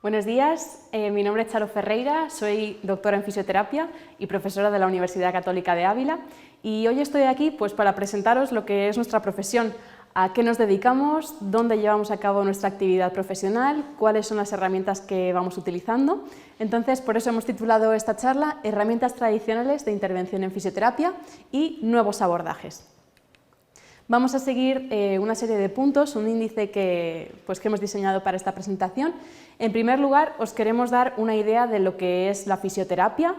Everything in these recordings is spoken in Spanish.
Buenos días, mi nombre es Charo Ferreira, soy doctora en fisioterapia y profesora de la Universidad Católica de Ávila y hoy estoy aquí para presentaros lo que es nuestra profesión, a qué nos dedicamos, dónde llevamos a cabo nuestra actividad profesional, cuáles son las herramientas que vamos utilizando. Entonces, por eso hemos titulado esta charla Herramientas tradicionales de intervención en fisioterapia y nuevos abordajes. Vamos a seguir una serie de puntos, un índice que hemos diseñado para esta presentación. En primer lugar, os queremos dar una idea de lo que es la fisioterapia,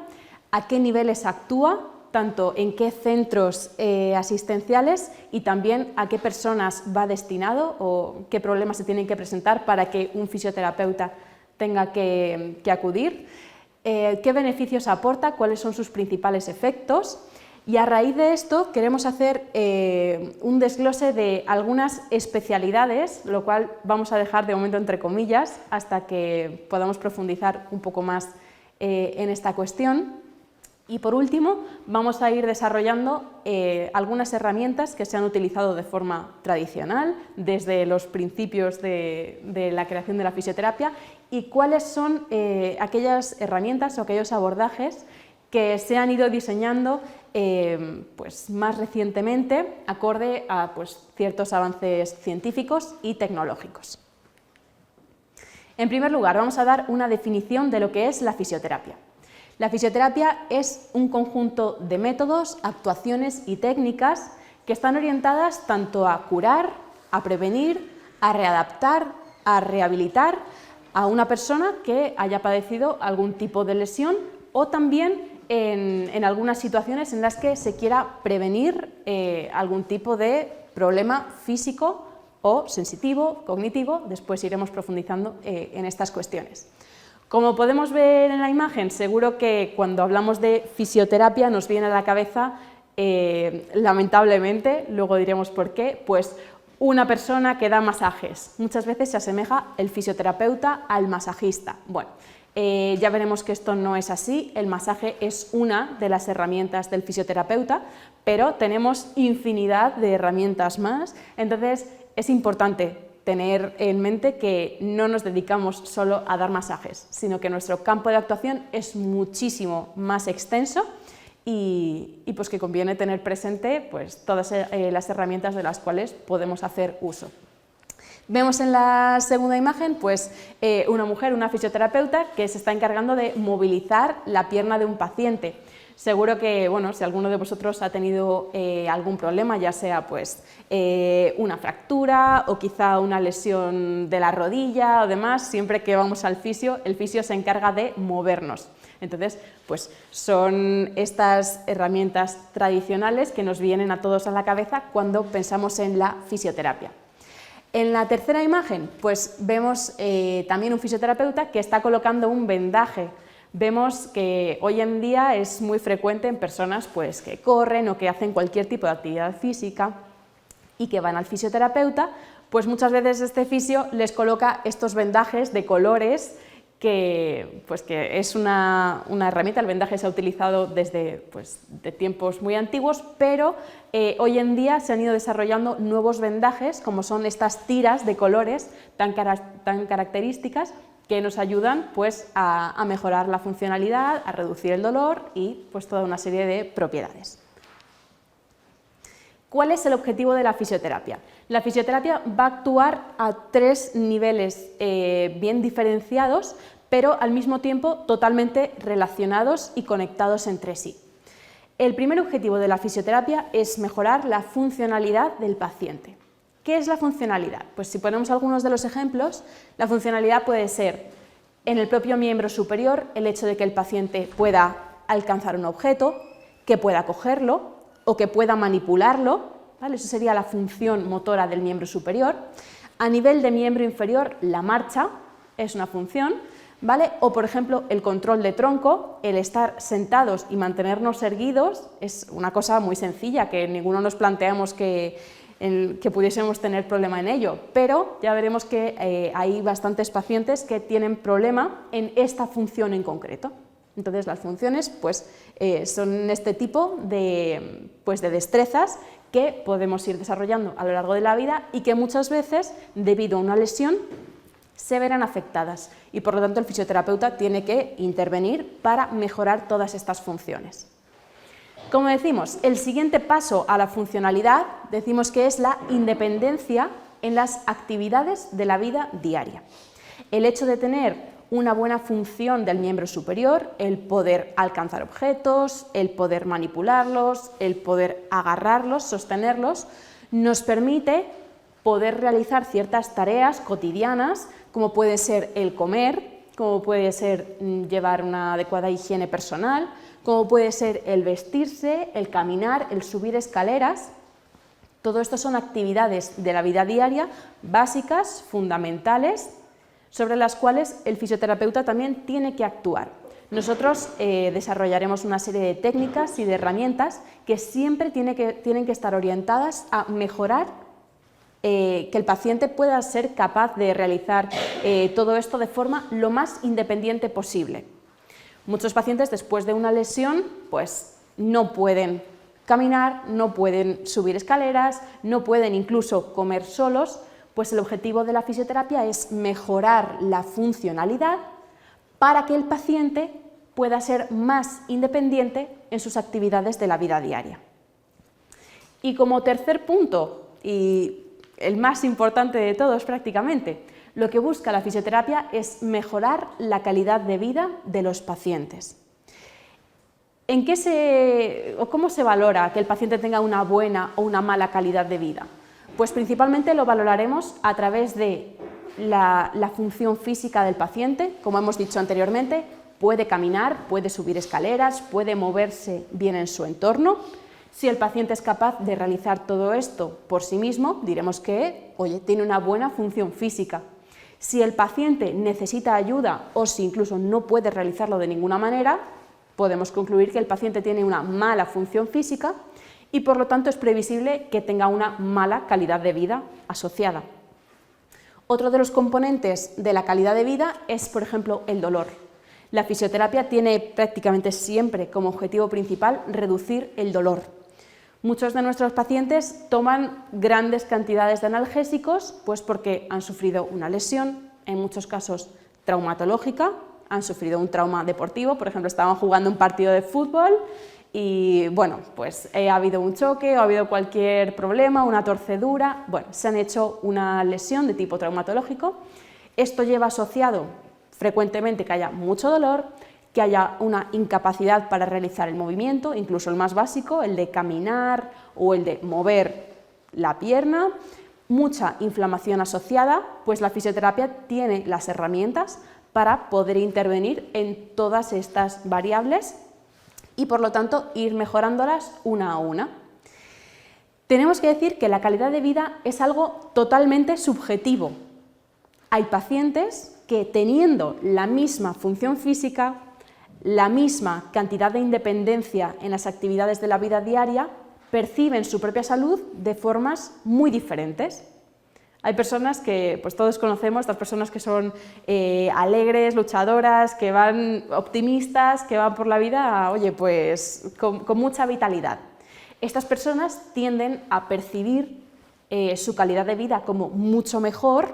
a qué niveles actúa, tanto en qué centros asistenciales y también a qué personas va destinado o qué problemas se tienen que presentar para que un fisioterapeuta tenga que acudir, qué beneficios aporta, cuáles son sus principales efectos. Y a raíz de esto queremos hacer un desglose de algunas especialidades, lo cual vamos a dejar de momento entre comillas hasta que podamos profundizar un poco más en esta cuestión. Y por último vamos a ir desarrollando algunas herramientas que se han utilizado de forma tradicional desde los principios de la creación de la fisioterapia y cuáles son aquellas herramientas o aquellos abordajes que se han ido diseñando más recientemente acorde a ciertos avances científicos y tecnológicos. En primer lugar, vamos a dar una definición de lo que es la fisioterapia. La fisioterapia es un conjunto de métodos, actuaciones y técnicas que están orientadas tanto a curar, a prevenir, a readaptar, a rehabilitar a una persona que haya padecido algún tipo de lesión o también en algunas situaciones en las que se quiera prevenir algún tipo de problema físico o sensitivo, cognitivo. Después iremos profundizando en estas cuestiones. Como podemos ver en la imagen, seguro que cuando hablamos de fisioterapia nos viene a la cabeza, lamentablemente, luego diremos por qué, una persona que da masajes. Muchas veces se asemeja el fisioterapeuta al masajista. Bueno, ya veremos que esto no es así, el masaje es una de las herramientas del fisioterapeuta, pero tenemos infinidad de herramientas más, entonces es importante tener en mente que no nos dedicamos solo a dar masajes, sino que nuestro campo de actuación es muchísimo más extenso y que conviene tener presente todas las herramientas de las cuales podemos hacer uso. Vemos en la segunda imagen una mujer, una fisioterapeuta, que se está encargando de movilizar la pierna de un paciente. Seguro que, si alguno de vosotros ha tenido algún problema, ya sea una fractura o quizá una lesión de la rodilla o demás, siempre que vamos al fisio, el fisio se encarga de movernos. Entonces, son estas herramientas tradicionales que nos vienen a todos a la cabeza cuando pensamos en la fisioterapia. En la tercera imagen, vemos también un fisioterapeuta que está colocando un vendaje. Vemos que hoy en día es muy frecuente en personas que corren o que hacen cualquier tipo de actividad física y que van al fisioterapeuta, muchas veces este fisio les coloca estos vendajes de colores que es una herramienta. El vendaje se ha utilizado desde de tiempos muy antiguos, pero hoy en día se han ido desarrollando nuevos vendajes, como son estas tiras de colores tan características que nos ayudan a mejorar la funcionalidad, a reducir el dolor y toda una serie de propiedades. ¿Cuál es el objetivo de la fisioterapia? La fisioterapia va a actuar a tres niveles bien diferenciados, pero al mismo tiempo totalmente relacionados y conectados entre sí. El primer objetivo de la fisioterapia es mejorar la funcionalidad del paciente. ¿Qué es la funcionalidad? Si ponemos algunos de los ejemplos, la funcionalidad puede ser en el propio miembro superior, el hecho de que el paciente pueda alcanzar un objeto, que pueda cogerlo o que pueda manipularlo, ¿vale? Eso sería la función motora del miembro superior. A nivel de miembro inferior, la marcha es una función, ¿vale? O por ejemplo el control de tronco, el estar sentados y mantenernos erguidos, es una cosa muy sencilla que ninguno nos planteamos que pudiésemos tener problema en ello, pero ya veremos que hay bastantes pacientes que tienen problema en esta función en concreto. Entonces las funciones son este tipo de destrezas que podemos ir desarrollando a lo largo de la vida y que muchas veces, debido a una lesión, se verán afectadas y por lo tanto el fisioterapeuta tiene que intervenir para mejorar todas estas funciones. Como decimos, el siguiente paso a la funcionalidad decimos que es la independencia en las actividades de la vida diaria. El hecho de tener una buena función del miembro superior, el poder alcanzar objetos, el poder manipularlos, el poder agarrarlos, sostenerlos, nos permite poder realizar ciertas tareas cotidianas, como puede ser el comer, como puede ser llevar una adecuada higiene personal, como puede ser el vestirse, el caminar, el subir escaleras. Todo esto son actividades de la vida diaria básicas, fundamentales, sobre las cuales el fisioterapeuta también tiene que actuar. Nosotros desarrollaremos una serie de técnicas y de herramientas que siempre tienen que estar orientadas a mejorar que el paciente pueda ser capaz de realizar todo esto de forma lo más independiente posible. Muchos pacientes después de una lesión pues no pueden caminar, no pueden subir escaleras, no pueden incluso comer solos, pues el objetivo de la fisioterapia es mejorar la funcionalidad para que el paciente pueda ser más independiente en sus actividades de la vida diaria. Y como tercer punto, y el más importante de todos prácticamente, lo que busca la fisioterapia es mejorar la calidad de vida de los pacientes. ¿Cómo se valora que el paciente tenga una buena o una mala calidad de vida? Pues principalmente lo valoraremos a través de la función física del paciente. Como hemos dicho anteriormente, puede caminar, puede subir escaleras, puede moverse bien en su entorno. Si el paciente es capaz de realizar todo esto por sí mismo, diremos que, tiene una buena función física. Si el paciente necesita ayuda o si incluso no puede realizarlo de ninguna manera, podemos concluir que el paciente tiene una mala función física y por lo tanto es previsible que tenga una mala calidad de vida asociada. Otro de los componentes de la calidad de vida es, por ejemplo, el dolor. La fisioterapia tiene prácticamente siempre como objetivo principal reducir el dolor. Muchos de nuestros pacientes toman grandes cantidades de analgésicos pues porque han sufrido una lesión, en muchos casos traumatológica, han sufrido un trauma deportivo, por ejemplo, estaban jugando un partido de fútbol y pues ha habido un choque o ha habido cualquier problema, una torcedura, se han hecho una lesión de tipo traumatológico. Esto lleva asociado frecuentemente que haya mucho dolor, que haya una incapacidad para realizar el movimiento, incluso el más básico, el de caminar o el de mover la pierna, mucha inflamación asociada, pues la fisioterapia tiene las herramientas para poder intervenir en todas estas variables y por lo tanto ir mejorándolas una a una. Tenemos que decir que la calidad de vida es algo totalmente subjetivo. Hay pacientes que teniendo la misma función física, la misma cantidad de independencia en las actividades de la vida diaria, perciben su propia salud de formas muy diferentes. Hay personas que, pues todos conocemos, estas personas que son alegres, luchadoras, que van optimistas, que van por la vida, pues con mucha vitalidad. Estas personas tienden a percibir su calidad de vida como mucho mejor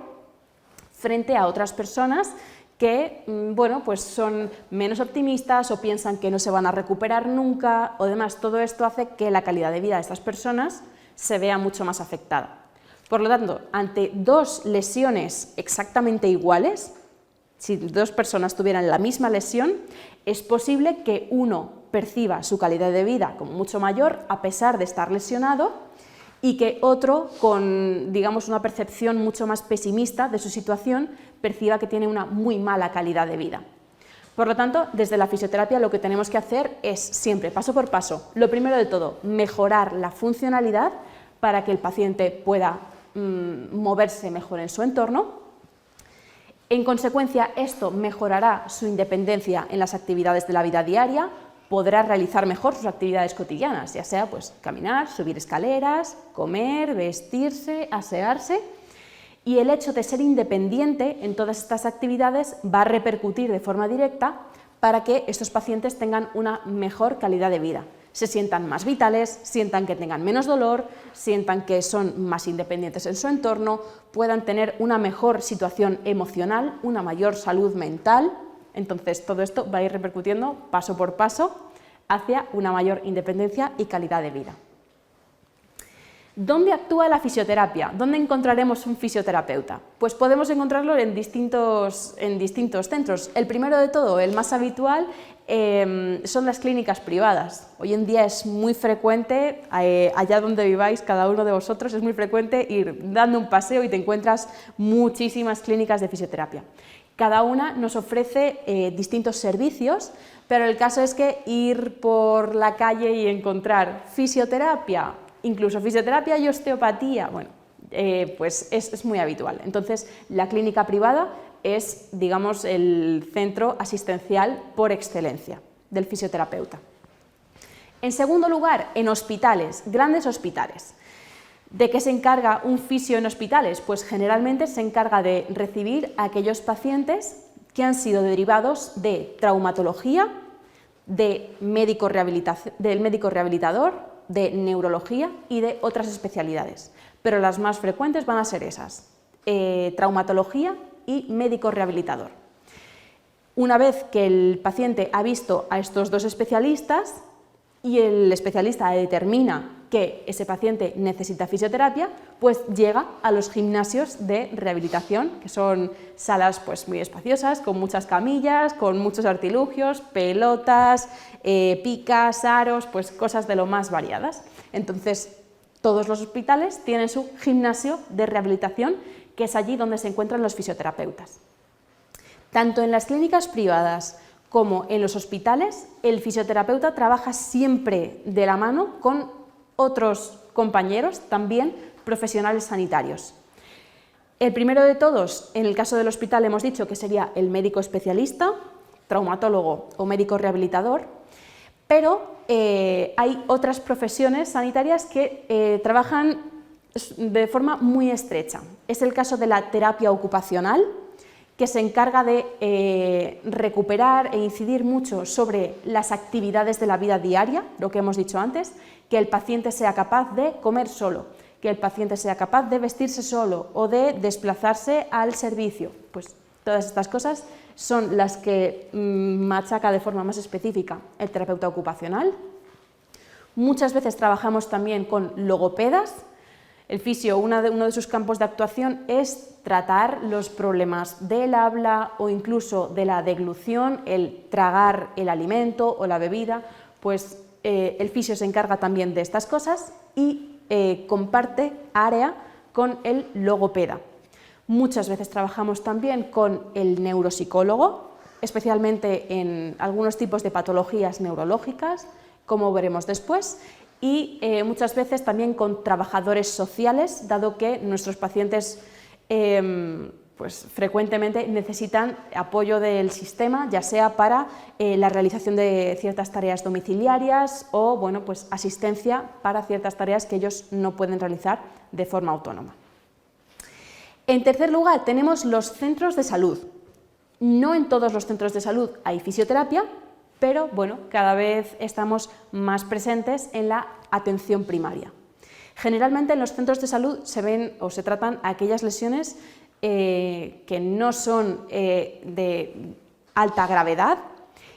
frente a otras personas que pues son menos optimistas o piensan que no se van a recuperar nunca o demás. Todo esto hace que la calidad de vida de estas personas se vea mucho más afectada. Por lo tanto, ante dos lesiones exactamente iguales, si dos personas tuvieran la misma lesión, es posible que uno perciba su calidad de vida como mucho mayor a pesar de estar lesionado y que otro, con una percepción mucho más pesimista de su situación, perciba que tiene una muy mala calidad de vida. Por lo tanto, desde la fisioterapia lo que tenemos que hacer es siempre, paso por paso, lo primero de todo, mejorar la funcionalidad para que el paciente pueda moverse mejor en su entorno. En consecuencia, esto mejorará su independencia en las actividades de la vida diaria, podrá realizar mejor sus actividades cotidianas, ya sea caminar, subir escaleras, comer, vestirse, asearse. Y el hecho de ser independiente en todas estas actividades va a repercutir de forma directa para que estos pacientes tengan una mejor calidad de vida. se sientan más vitales, sientan que tengan menos dolor, sientan que son más independientes en su entorno, puedan tener una mejor situación emocional, una mayor salud mental. Entonces todo esto va a ir repercutiendo paso por paso hacia una mayor independencia y calidad de vida. ¿Dónde actúa la fisioterapia? ¿Dónde encontraremos un fisioterapeuta? Pues podemos encontrarlo en distintos centros. El primero de todo, el más habitual, son las clínicas privadas. Hoy en día es muy frecuente, allá donde viváis cada uno de vosotros, es muy frecuente ir dando un paseo y te encuentras muchísimas clínicas de fisioterapia. Cada una nos ofrece distintos servicios, pero el caso es que ir por la calle y encontrar fisioterapia, incluso fisioterapia y osteopatía, bueno, pues es muy habitual. Entonces, la clínica privada es, digamos, el centro asistencial por excelencia del fisioterapeuta. En segundo lugar, en hospitales, grandes hospitales. ¿De qué se encarga un fisio en hospitales? Pues generalmente se encarga de recibir a aquellos pacientes que han sido derivados de traumatología, del médico rehabilitador, de neurología y de otras especialidades, pero las más frecuentes van a ser esas, traumatología y médico rehabilitador. Una vez que el paciente ha visto a estos dos especialistas y el especialista determina que ese paciente necesita fisioterapia, pues llega a los gimnasios de rehabilitación, que son salas pues muy espaciosas, con muchas camillas, con muchos artilugios, pelotas, picas, aros, pues cosas de lo más variadas. Entonces, todos los hospitales tienen su gimnasio de rehabilitación, que es allí donde se encuentran los fisioterapeutas. Tanto en las clínicas privadas como en los hospitales, el fisioterapeuta trabaja siempre de la mano con otros compañeros, también profesionales sanitarios. El primero de todos, en el caso del hospital, hemos dicho que sería el médico especialista, traumatólogo o médico rehabilitador, pero hay otras profesiones sanitarias que trabajan de forma muy estrecha. Es el caso de la terapia ocupacional, que se encarga de recuperar e incidir mucho sobre las actividades de la vida diaria, lo que hemos dicho antes, que el paciente sea capaz de comer solo, que el paciente sea capaz de vestirse solo o de desplazarse al servicio. Pues todas estas cosas son las que machaca de forma más específica el terapeuta ocupacional. Muchas veces trabajamos también con logopedas. El fisio, uno de sus campos de actuación es tratar los problemas del habla o incluso de la deglución, el tragar el alimento o la bebida, pues el fisio se encarga también de estas cosas y comparte área con el logopeda. Muchas veces trabajamos también con el neuropsicólogo, especialmente en algunos tipos de patologías neurológicas, como veremos después, y muchas veces también con trabajadores sociales, dado que nuestros pacientes pues frecuentemente necesitan apoyo del sistema, ya sea para la realización de ciertas tareas domiciliarias o bueno, pues asistencia para ciertas tareas que ellos no pueden realizar de forma autónoma. En tercer lugar, tenemos los centros de salud. No en todos los centros de salud hay fisioterapia, pero bueno, cada vez estamos más presentes en la atención primaria. Generalmente en los centros de salud se ven o se tratan aquellas lesiones que no son de alta gravedad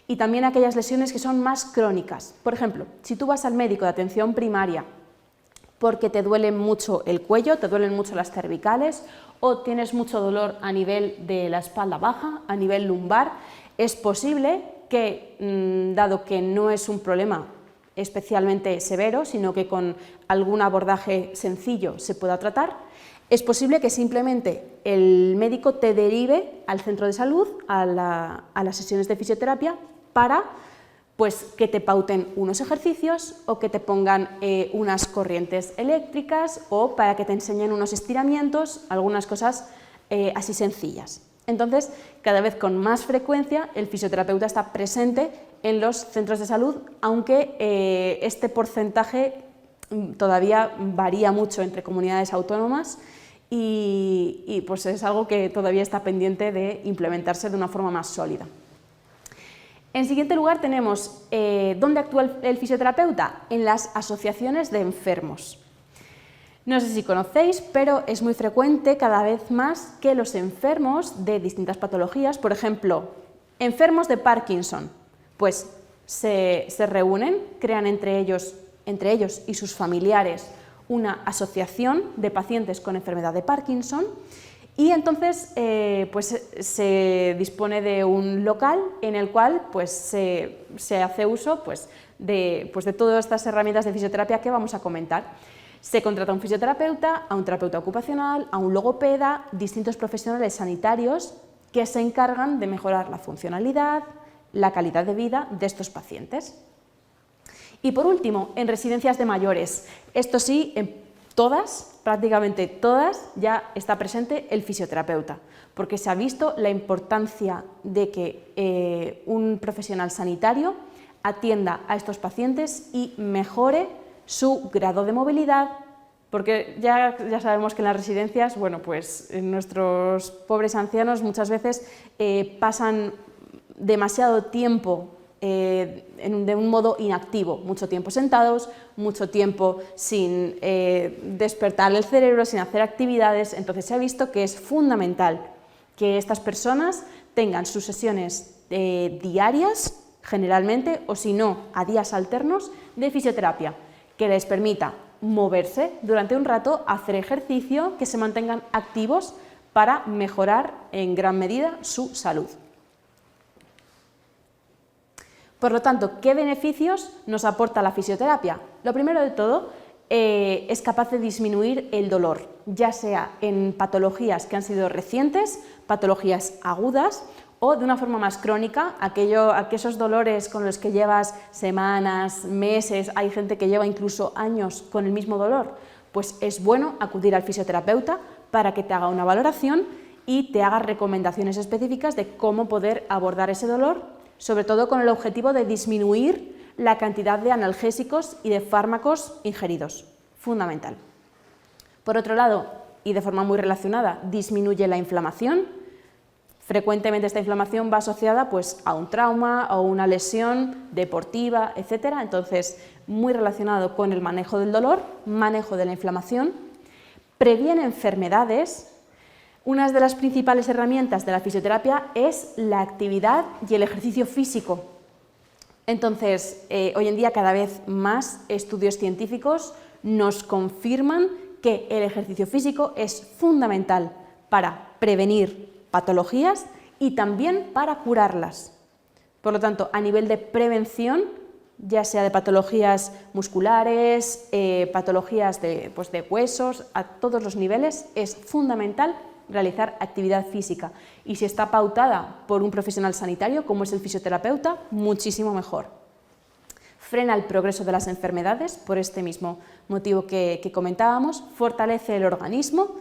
y también aquellas lesiones que son más crónicas. Por ejemplo, si tú vas al médico de atención primaria porque te duele mucho el cuello, te duelen mucho las cervicales o tienes mucho dolor a nivel de la espalda baja, a nivel lumbar, es posible que, dado que no es un problema especialmente severo, sino que con algún abordaje sencillo se pueda tratar, es posible que simplemente el médico te derive al centro de salud, a las sesiones de fisioterapia, para pues, que te pauten unos ejercicios o que te pongan unas corrientes eléctricas o para que te enseñen unos estiramientos, algunas cosas así sencillas. Entonces, cada vez con más frecuencia el fisioterapeuta está presente en los centros de salud, aunque este porcentaje todavía varía mucho entre comunidades autónomas y pues es algo que todavía está pendiente de implementarse de una forma más sólida. En siguiente lugar tenemos, ¿dónde actúa el fisioterapeuta? En las asociaciones de enfermos. No sé si conocéis, pero es muy frecuente cada vez más que los enfermos de distintas patologías, por ejemplo, enfermos de Parkinson, pues se reúnen, crean entre ellos y sus familiares una asociación de pacientes con enfermedad de Parkinson y entonces pues se dispone de un local en el cual pues se hace uso pues de todas estas herramientas de fisioterapia que vamos a comentar. Se contrata a un fisioterapeuta, a un terapeuta ocupacional, a un logopeda, distintos profesionales sanitarios que se encargan de mejorar la funcionalidad, la calidad de vida de estos pacientes. Y por último, en residencias de mayores, esto sí, en todas, prácticamente todas, ya está presente el fisioterapeuta, porque se ha visto la importancia de que un profesional sanitario atienda a estos pacientes y mejore su grado de movilidad, porque ya sabemos que en las residencias, bueno, pues nuestros pobres ancianos muchas veces pasan demasiado tiempo de un modo inactivo, mucho tiempo sentados, mucho tiempo sin despertar el cerebro, sin hacer actividades. Entonces se ha visto que es fundamental que estas personas tengan sus sesiones diarias, generalmente, o si no, a días alternos, de fisioterapia, que les permita moverse durante un rato, hacer ejercicio, que se mantengan activos para mejorar en gran medida su salud. Por lo tanto, ¿qué beneficios nos aporta la fisioterapia? Lo primero de todo, es capaz de disminuir el dolor, ya sea en patologías que han sido recientes, patologías agudas, o de una forma más crónica, aquellos dolores con los que llevas semanas, meses, hay gente que lleva incluso años con el mismo dolor, pues es bueno acudir al fisioterapeuta para que te haga una valoración y te haga recomendaciones específicas de cómo poder abordar ese dolor, sobre todo con el objetivo de disminuir la cantidad de analgésicos y de fármacos ingeridos, fundamental. Por otro lado, y de forma muy relacionada, disminuye la inflamación. Frecuentemente esta inflamación va asociada pues, a un trauma o una lesión deportiva, etc. Entonces, muy relacionado con el manejo del dolor, manejo de la inflamación, previene enfermedades. Una de las principales herramientas de la fisioterapia es la actividad y el ejercicio físico. Entonces, hoy en día cada vez más estudios científicos nos confirman que el ejercicio físico es fundamental para prevenir patologías y también para curarlas. Por lo tanto, a nivel de prevención, ya sea de patologías musculares, patologías de huesos, a todos los niveles, es fundamental realizar actividad física. Y si está pautada por un profesional sanitario, como es el fisioterapeuta, muchísimo mejor. Frena el progreso de las enfermedades, por este mismo motivo que comentábamos, fortalece el organismo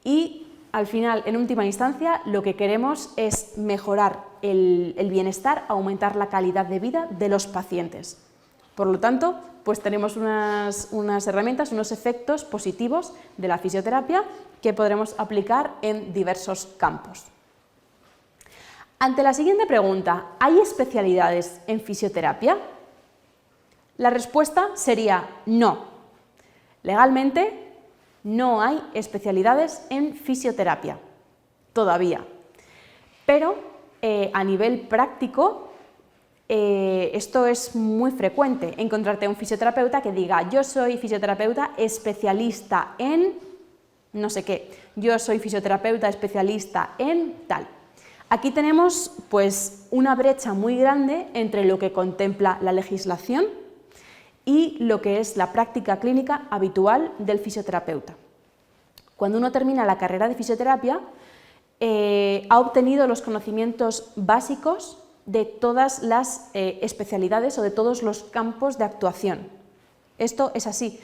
y, al final, en última instancia, lo que queremos es mejorar el bienestar, aumentar la calidad de vida de los pacientes. Por lo tanto, pues tenemos unas herramientas, unos efectos positivos de la fisioterapia que podremos aplicar en diversos campos. Ante la siguiente pregunta, ¿hay especialidades en fisioterapia? La respuesta sería no. Legalmente, no hay especialidades en fisioterapia, todavía. Pero a nivel práctico, esto es muy frecuente, encontrarte un fisioterapeuta que diga yo soy fisioterapeuta especialista en no sé qué, yo soy fisioterapeuta especialista en tal. Aquí tenemos pues una brecha muy grande entre lo que contempla la legislación y lo que es la práctica clínica habitual del fisioterapeuta. Cuando uno termina la carrera de fisioterapia, ha obtenido los conocimientos básicos de todas las especialidades o de todos los campos de actuación. Esto es así,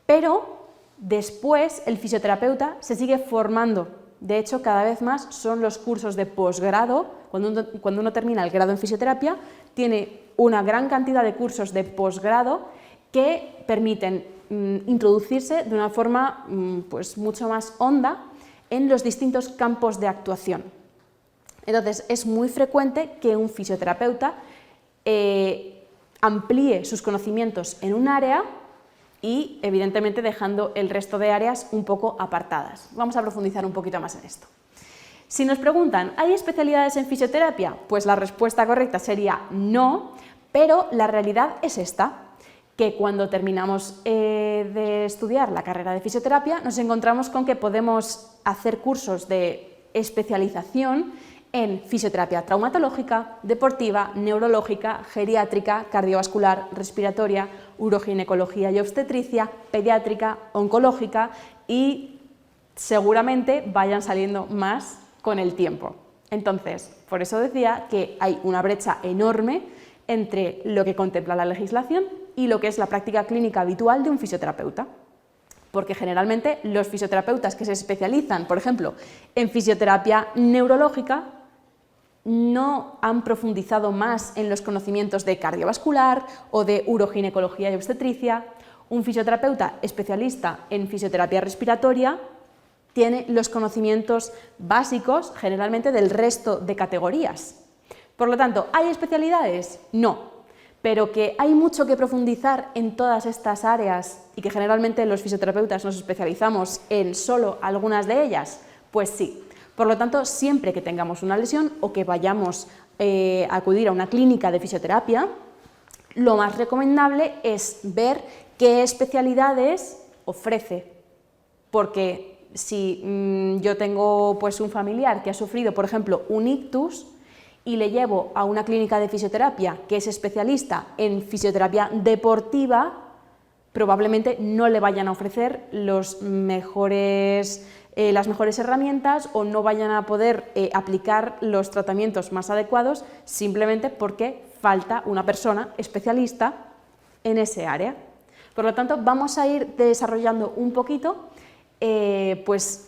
pero después el fisioterapeuta se sigue formando. De hecho, cada vez más son los cursos de posgrado. Cuando uno termina el grado en fisioterapia, tiene una gran cantidad de cursos de posgrado que permiten introducirse de una forma pues, mucho más honda en los distintos campos de actuación. Entonces, es muy frecuente que un fisioterapeuta amplíe sus conocimientos en un área y, evidentemente, dejando el resto de áreas un poco apartadas. Vamos a profundizar un poquito más en esto. Si nos preguntan, ¿hay especialidades en fisioterapia? Pues la respuesta correcta sería no, pero la realidad es esta, que cuando terminamos de estudiar la carrera de fisioterapia nos encontramos con que podemos hacer cursos de especialización en fisioterapia traumatológica, deportiva, neurológica, geriátrica, cardiovascular, respiratoria, uroginecología y obstetricia, pediátrica, oncológica y seguramente vayan saliendo más con el tiempo. Entonces, por eso decía que hay una brecha enorme entre lo que contempla la legislación y lo que es la práctica clínica habitual de un fisioterapeuta. Porque generalmente los fisioterapeutas que se especializan, por ejemplo, en fisioterapia neurológica, no han profundizado más en los conocimientos de cardiovascular o de uroginecología y obstetricia. Un fisioterapeuta especialista en fisioterapia respiratoria tiene los conocimientos básicos generalmente del resto de categorías. Por lo tanto, ¿hay especialidades? No, pero que hay mucho que profundizar en todas estas áreas y que generalmente los fisioterapeutas nos especializamos en solo algunas de ellas, pues sí. Por lo tanto, siempre que tengamos una lesión o que vayamos a acudir a una clínica de fisioterapia, lo más recomendable es ver qué especialidades ofrece, porque si yo tengo pues, un familiar que ha sufrido, por ejemplo, un ictus y le llevo a una clínica de fisioterapia que es especialista en fisioterapia deportiva, probablemente no le vayan a ofrecer las mejores herramientas o no vayan a poder aplicar los tratamientos más adecuados simplemente porque falta una persona especialista en ese área. Por lo tanto, vamos a ir desarrollando un poquito pues,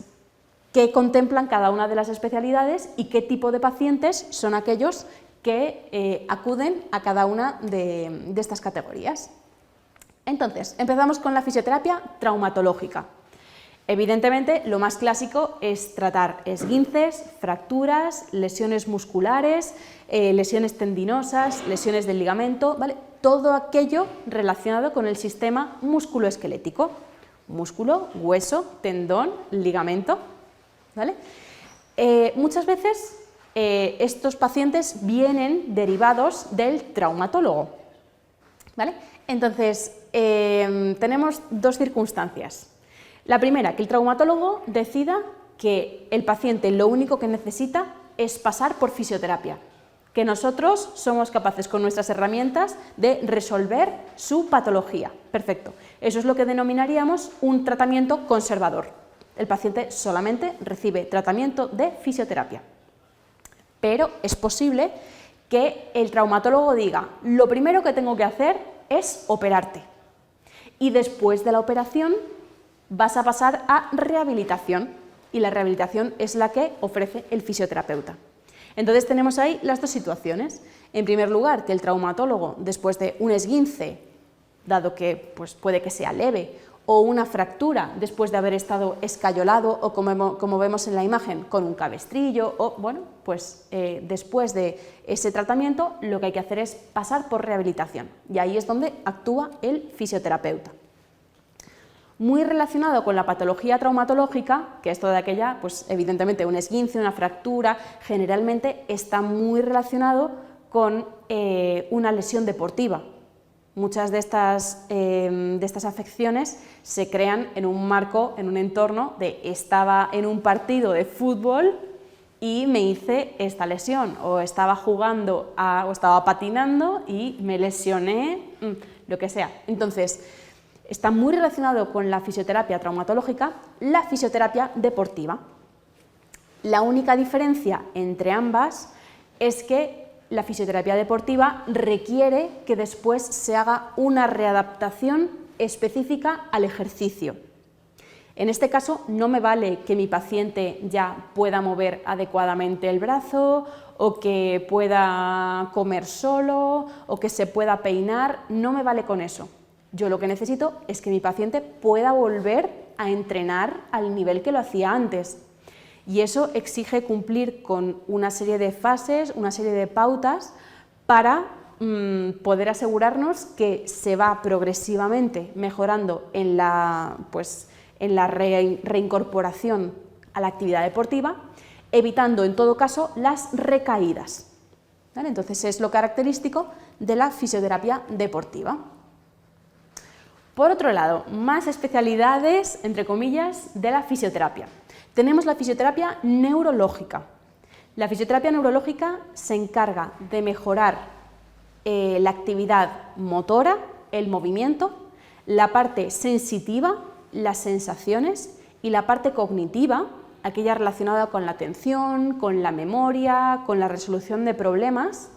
qué contemplan cada una de las especialidades y qué tipo de pacientes son aquellos que acuden a cada una de estas categorías. Entonces, empezamos con la fisioterapia traumatológica. Evidentemente, lo más clásico es tratar esguinces, fracturas, lesiones musculares, lesiones tendinosas, lesiones del ligamento, ¿vale? Todo aquello relacionado con el sistema musculoesquelético. Músculo, hueso, tendón, ligamento, ¿vale? Muchas veces estos pacientes vienen derivados del traumatólogo, ¿vale? Entonces, tenemos dos circunstancias. La primera, que el traumatólogo decida que el paciente lo único que necesita es pasar por fisioterapia, que nosotros somos capaces con nuestras herramientas de resolver su patología. Perfecto. Eso es lo que denominaríamos un tratamiento conservador. El paciente solamente recibe tratamiento de fisioterapia. Pero es posible que el traumatólogo diga, lo primero que tengo que hacer es operarte. Y después de la operación vas a pasar a rehabilitación y la rehabilitación es la que ofrece el fisioterapeuta. Entonces tenemos ahí las dos situaciones. En primer lugar, que el traumatólogo, después de un esguince, dado que pues, puede que sea leve, o una fractura después de haber estado escayolado o como vemos en la imagen con un cabestrillo, o bueno, pues después de ese tratamiento lo que hay que hacer es pasar por rehabilitación y ahí es donde actúa el fisioterapeuta. Muy relacionado con la patología traumatológica, que es toda aquella, pues evidentemente un esguince, una fractura, generalmente está muy relacionado con una lesión deportiva. Muchas de estas afecciones se crean en un marco, en un entorno de estaba en un partido de fútbol y me hice esta lesión, o estaba jugando o estaba patinando y me lesioné, lo que sea. Entonces, está muy relacionado con la fisioterapia traumatológica, la fisioterapia deportiva. La única diferencia entre ambas es que la fisioterapia deportiva requiere que después se haga una readaptación específica al ejercicio. En este caso no me vale que mi paciente ya pueda mover adecuadamente el brazo o que pueda comer solo o que se pueda peinar, no me vale con eso. Yo lo que necesito es que mi paciente pueda volver a entrenar al nivel que lo hacía antes. Y eso exige cumplir con una serie de fases, una serie de pautas para poder asegurarnos que se va progresivamente mejorando en la reincorporación a la actividad deportiva, evitando en todo caso las recaídas. ¿Vale? Entonces es lo característico de la fisioterapia deportiva. Por otro lado, más especialidades, entre comillas, de la fisioterapia. Tenemos la fisioterapia neurológica. La fisioterapia neurológica se encarga de mejorar la actividad motora, el movimiento, la parte sensitiva, las sensaciones, y la parte cognitiva, aquella relacionada con la atención, con la memoria, con la resolución de problemas,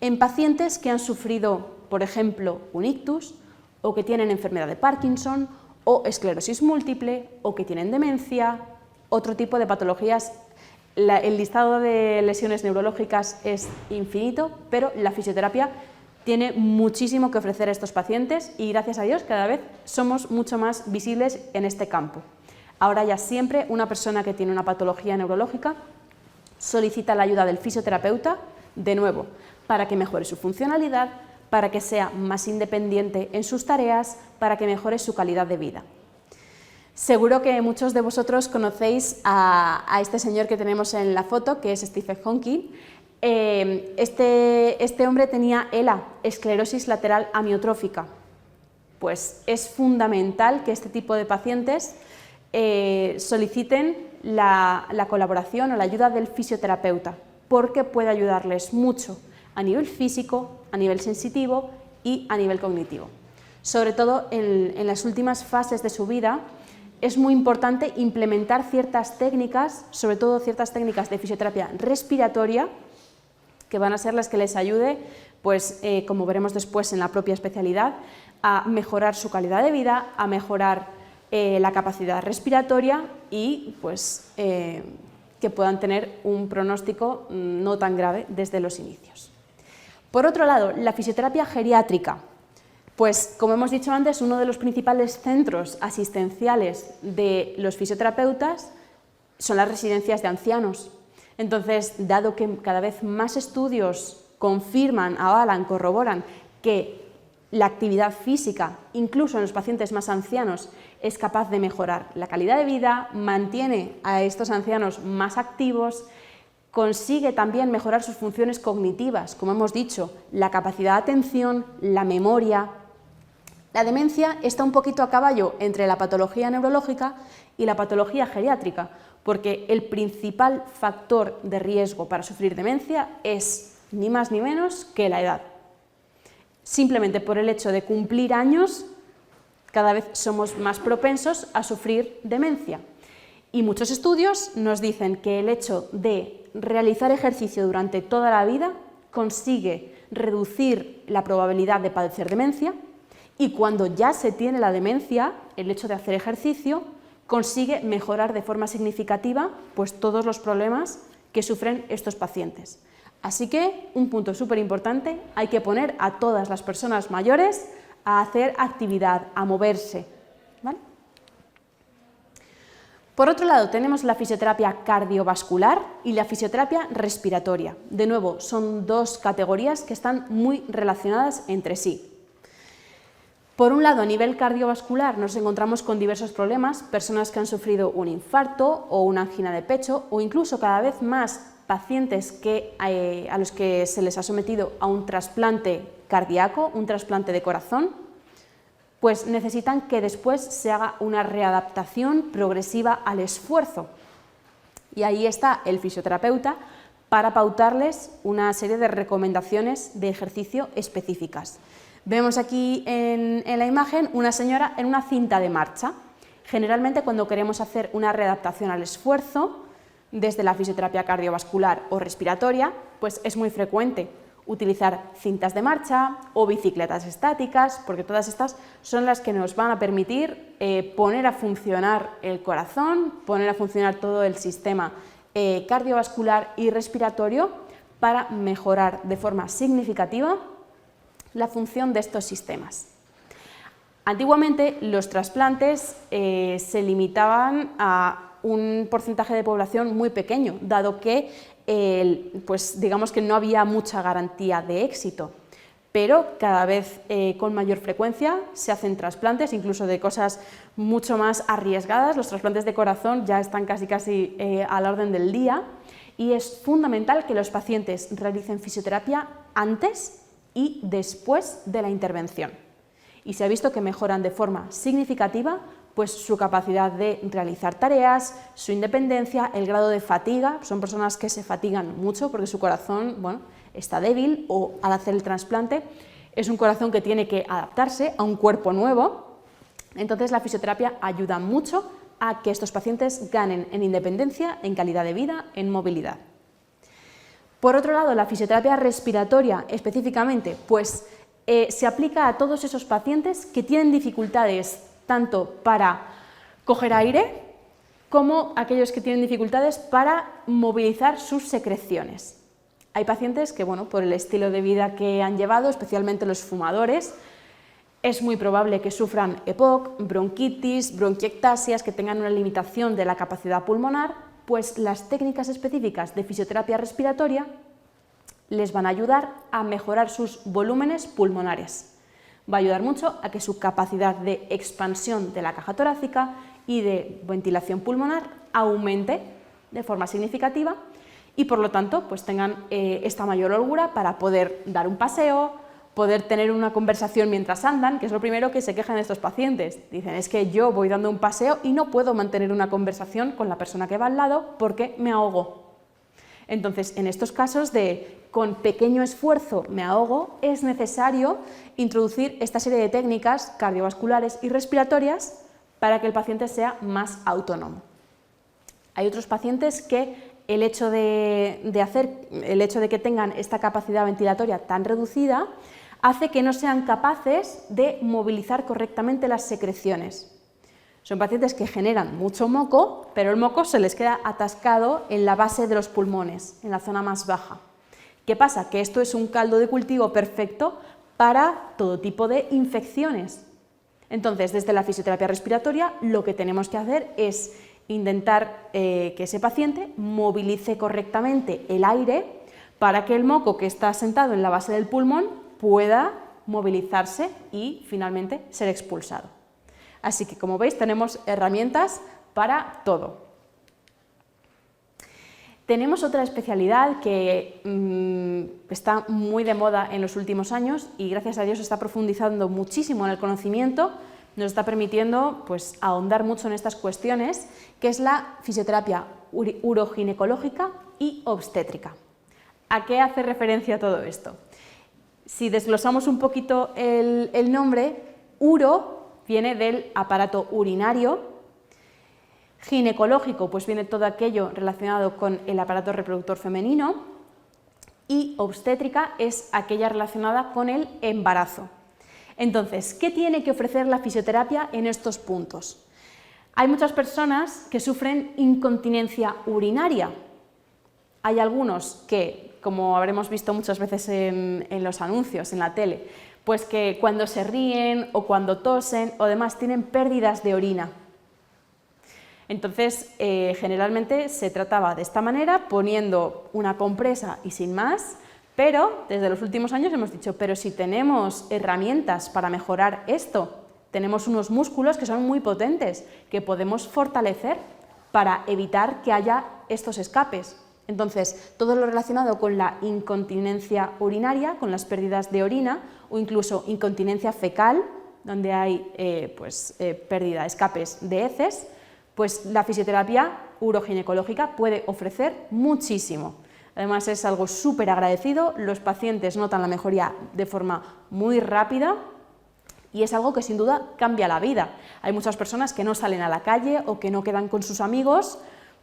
en pacientes que han sufrido, por ejemplo, un ictus, o que tienen enfermedad de Parkinson, o esclerosis múltiple, o que tienen demencia, otro tipo de patologías. El listado de lesiones neurológicas es infinito, pero la fisioterapia tiene muchísimo que ofrecer a estos pacientes y, gracias a Dios, cada vez somos mucho más visibles en este campo. Ahora ya siempre una persona que tiene una patología neurológica solicita la ayuda del fisioterapeuta, de nuevo, para que mejore su funcionalidad, para que sea más independiente en sus tareas, para que mejore su calidad de vida. Seguro que muchos de vosotros conocéis a este señor que tenemos en la foto, que es Stephen Hawking. Este hombre tenía ELA, esclerosis lateral amiotrófica. Pues es fundamental que este tipo de pacientes soliciten la colaboración o la ayuda del fisioterapeuta, porque puede ayudarles mucho a nivel físico, a nivel sensitivo y a nivel cognitivo. Sobre todo en las últimas fases de su vida, es muy importante implementar ciertas técnicas, sobre todo ciertas técnicas de fisioterapia respiratoria, que van a ser las que les ayude, pues, como veremos después en la propia especialidad, a mejorar su calidad de vida, a mejorar la capacidad respiratoria y pues, que puedan tener un pronóstico no tan grave desde los inicios. Por otro lado, la fisioterapia geriátrica. Pues, como hemos dicho antes, uno de los principales centros asistenciales de los fisioterapeutas son las residencias de ancianos. Entonces, dado que cada vez más estudios confirman, avalan, corroboran que la actividad física, incluso en los pacientes más ancianos, es capaz de mejorar la calidad de vida, mantiene a estos ancianos más activos, consigue también mejorar sus funciones cognitivas, como hemos dicho, la capacidad de atención, la memoria. La demencia está un poquito a caballo entre la patología neurológica y la patología geriátrica, porque el principal factor de riesgo para sufrir demencia es ni más ni menos que la edad. Simplemente por el hecho de cumplir años, cada vez somos más propensos a sufrir demencia. Y muchos estudios nos dicen que el hecho de realizar ejercicio durante toda la vida consigue reducir la probabilidad de padecer demencia, y cuando ya se tiene la demencia, el hecho de hacer ejercicio consigue mejorar de forma significativa pues, todos los problemas que sufren estos pacientes. Así que, un punto súper importante, hay que poner a todas las personas mayores a hacer actividad, a moverse, ¿vale? Por otro lado, tenemos la fisioterapia cardiovascular y la fisioterapia respiratoria. De nuevo, son dos categorías que están muy relacionadas entre sí. Por un lado, a nivel cardiovascular nos encontramos con diversos problemas, personas que han sufrido un infarto o una angina de pecho, o incluso cada vez más pacientes a los que se les ha sometido a un trasplante cardíaco, un trasplante de corazón, pues necesitan que después se haga una readaptación progresiva al esfuerzo. Y ahí está el fisioterapeuta para pautarles una serie de recomendaciones de ejercicio específicas. Vemos aquí en la imagen una señora en una cinta de marcha. Generalmente, cuando queremos hacer una readaptación al esfuerzo, desde la fisioterapia cardiovascular o respiratoria, pues es muy frecuente utilizar cintas de marcha o bicicletas estáticas, porque todas estas son las que nos van a permitir poner a funcionar el corazón, poner a funcionar todo el sistema cardiovascular y respiratorio para mejorar de forma significativa la función de estos sistemas. Antiguamente los trasplantes se limitaban a un porcentaje de población muy pequeño, dado que pues digamos que no había mucha garantía de éxito. pero cada vez con mayor frecuencia se hacen trasplantes, incluso de cosas mucho más arriesgadas. Los trasplantes de corazón ya están casi a la orden del día, y es fundamental que los pacientes realicen fisioterapia antes y después de la intervención. Y se ha visto que mejoran de forma significativa pues, su capacidad de realizar tareas, su independencia, el grado de fatiga. Son personas que se fatigan mucho porque su corazón, bueno, está débil, o al hacer el trasplante es un corazón que tiene que adaptarse a un cuerpo nuevo. Entonces la fisioterapia ayuda mucho a que estos pacientes ganen en independencia, en calidad de vida, en movilidad. Por otro lado, la fisioterapia respiratoria específicamente, pues se aplica a todos esos pacientes que tienen dificultades tanto para coger aire como aquellos que tienen dificultades para movilizar sus secreciones. Hay pacientes que, bueno, por el estilo de vida que han llevado, especialmente los fumadores, es muy probable que sufran EPOC, bronquitis, bronquiectasias, que tengan una limitación de la capacidad pulmonar, pues las técnicas específicas de fisioterapia respiratoria les van a ayudar a mejorar sus volúmenes pulmonares. Va a ayudar mucho a que su capacidad de expansión de la caja torácica y de ventilación pulmonar aumente de forma significativa, y por lo tanto pues tengan esta mayor holgura para poder dar un paseo, poder tener una conversación mientras andan, que es lo primero que se quejan estos pacientes. Dicen, es que yo voy dando un paseo y no puedo mantener una conversación con la persona que va al lado porque me ahogo. Entonces, en estos casos de con pequeño esfuerzo me ahogo, es necesario introducir esta serie de técnicas cardiovasculares y respiratorias para que el paciente sea más autónomo. Hay otros pacientes que el hecho de que tengan esta capacidad ventilatoria tan reducida hace que no sean capaces de movilizar correctamente las secreciones. Son pacientes que generan mucho moco, pero el moco se les queda atascado en la base de los pulmones, en la zona más baja. ¿Qué pasa? Que esto es un caldo de cultivo perfecto para todo tipo de infecciones. Entonces, desde la fisioterapia respiratoria, lo que tenemos que hacer es intentar que ese paciente movilice correctamente el aire para que el moco que está asentado en la base del pulmón pueda movilizarse y finalmente ser expulsado. Así que, como veis, tenemos herramientas para todo. Tenemos otra especialidad que está muy de moda en los últimos años y gracias a Dios está profundizando muchísimo en el conocimiento, nos está permitiendo pues, ahondar mucho en estas cuestiones, que es la fisioterapia uroginecológica y obstétrica. ¿A qué hace referencia todo esto? Si desglosamos un poquito el nombre, uro viene del aparato urinario, ginecológico pues viene todo aquello relacionado con el aparato reproductor femenino, y obstétrica es aquella relacionada con el embarazo. Entonces, ¿qué tiene que ofrecer la fisioterapia en estos puntos? Hay muchas personas que sufren incontinencia urinaria. Hay algunos que, como habremos visto muchas veces en los anuncios, en la tele, pues que cuando se ríen o cuando tosen o demás tienen pérdidas de orina. Entonces, generalmente se trataba de esta manera, poniendo una compresa y sin más, pero desde los últimos años hemos dicho, pero si tenemos herramientas para mejorar esto, tenemos unos músculos que son muy potentes, que podemos fortalecer para evitar que haya estos escapes. Entonces, todo lo relacionado con la incontinencia urinaria, con las pérdidas de orina, o incluso incontinencia fecal, donde hay pérdida, escapes de heces, pues la fisioterapia uroginecológica puede ofrecer muchísimo. Además es algo súper agradecido, los pacientes notan la mejoría de forma muy rápida y es algo que sin duda cambia la vida. Hay muchas personas que no salen a la calle o que no quedan con sus amigos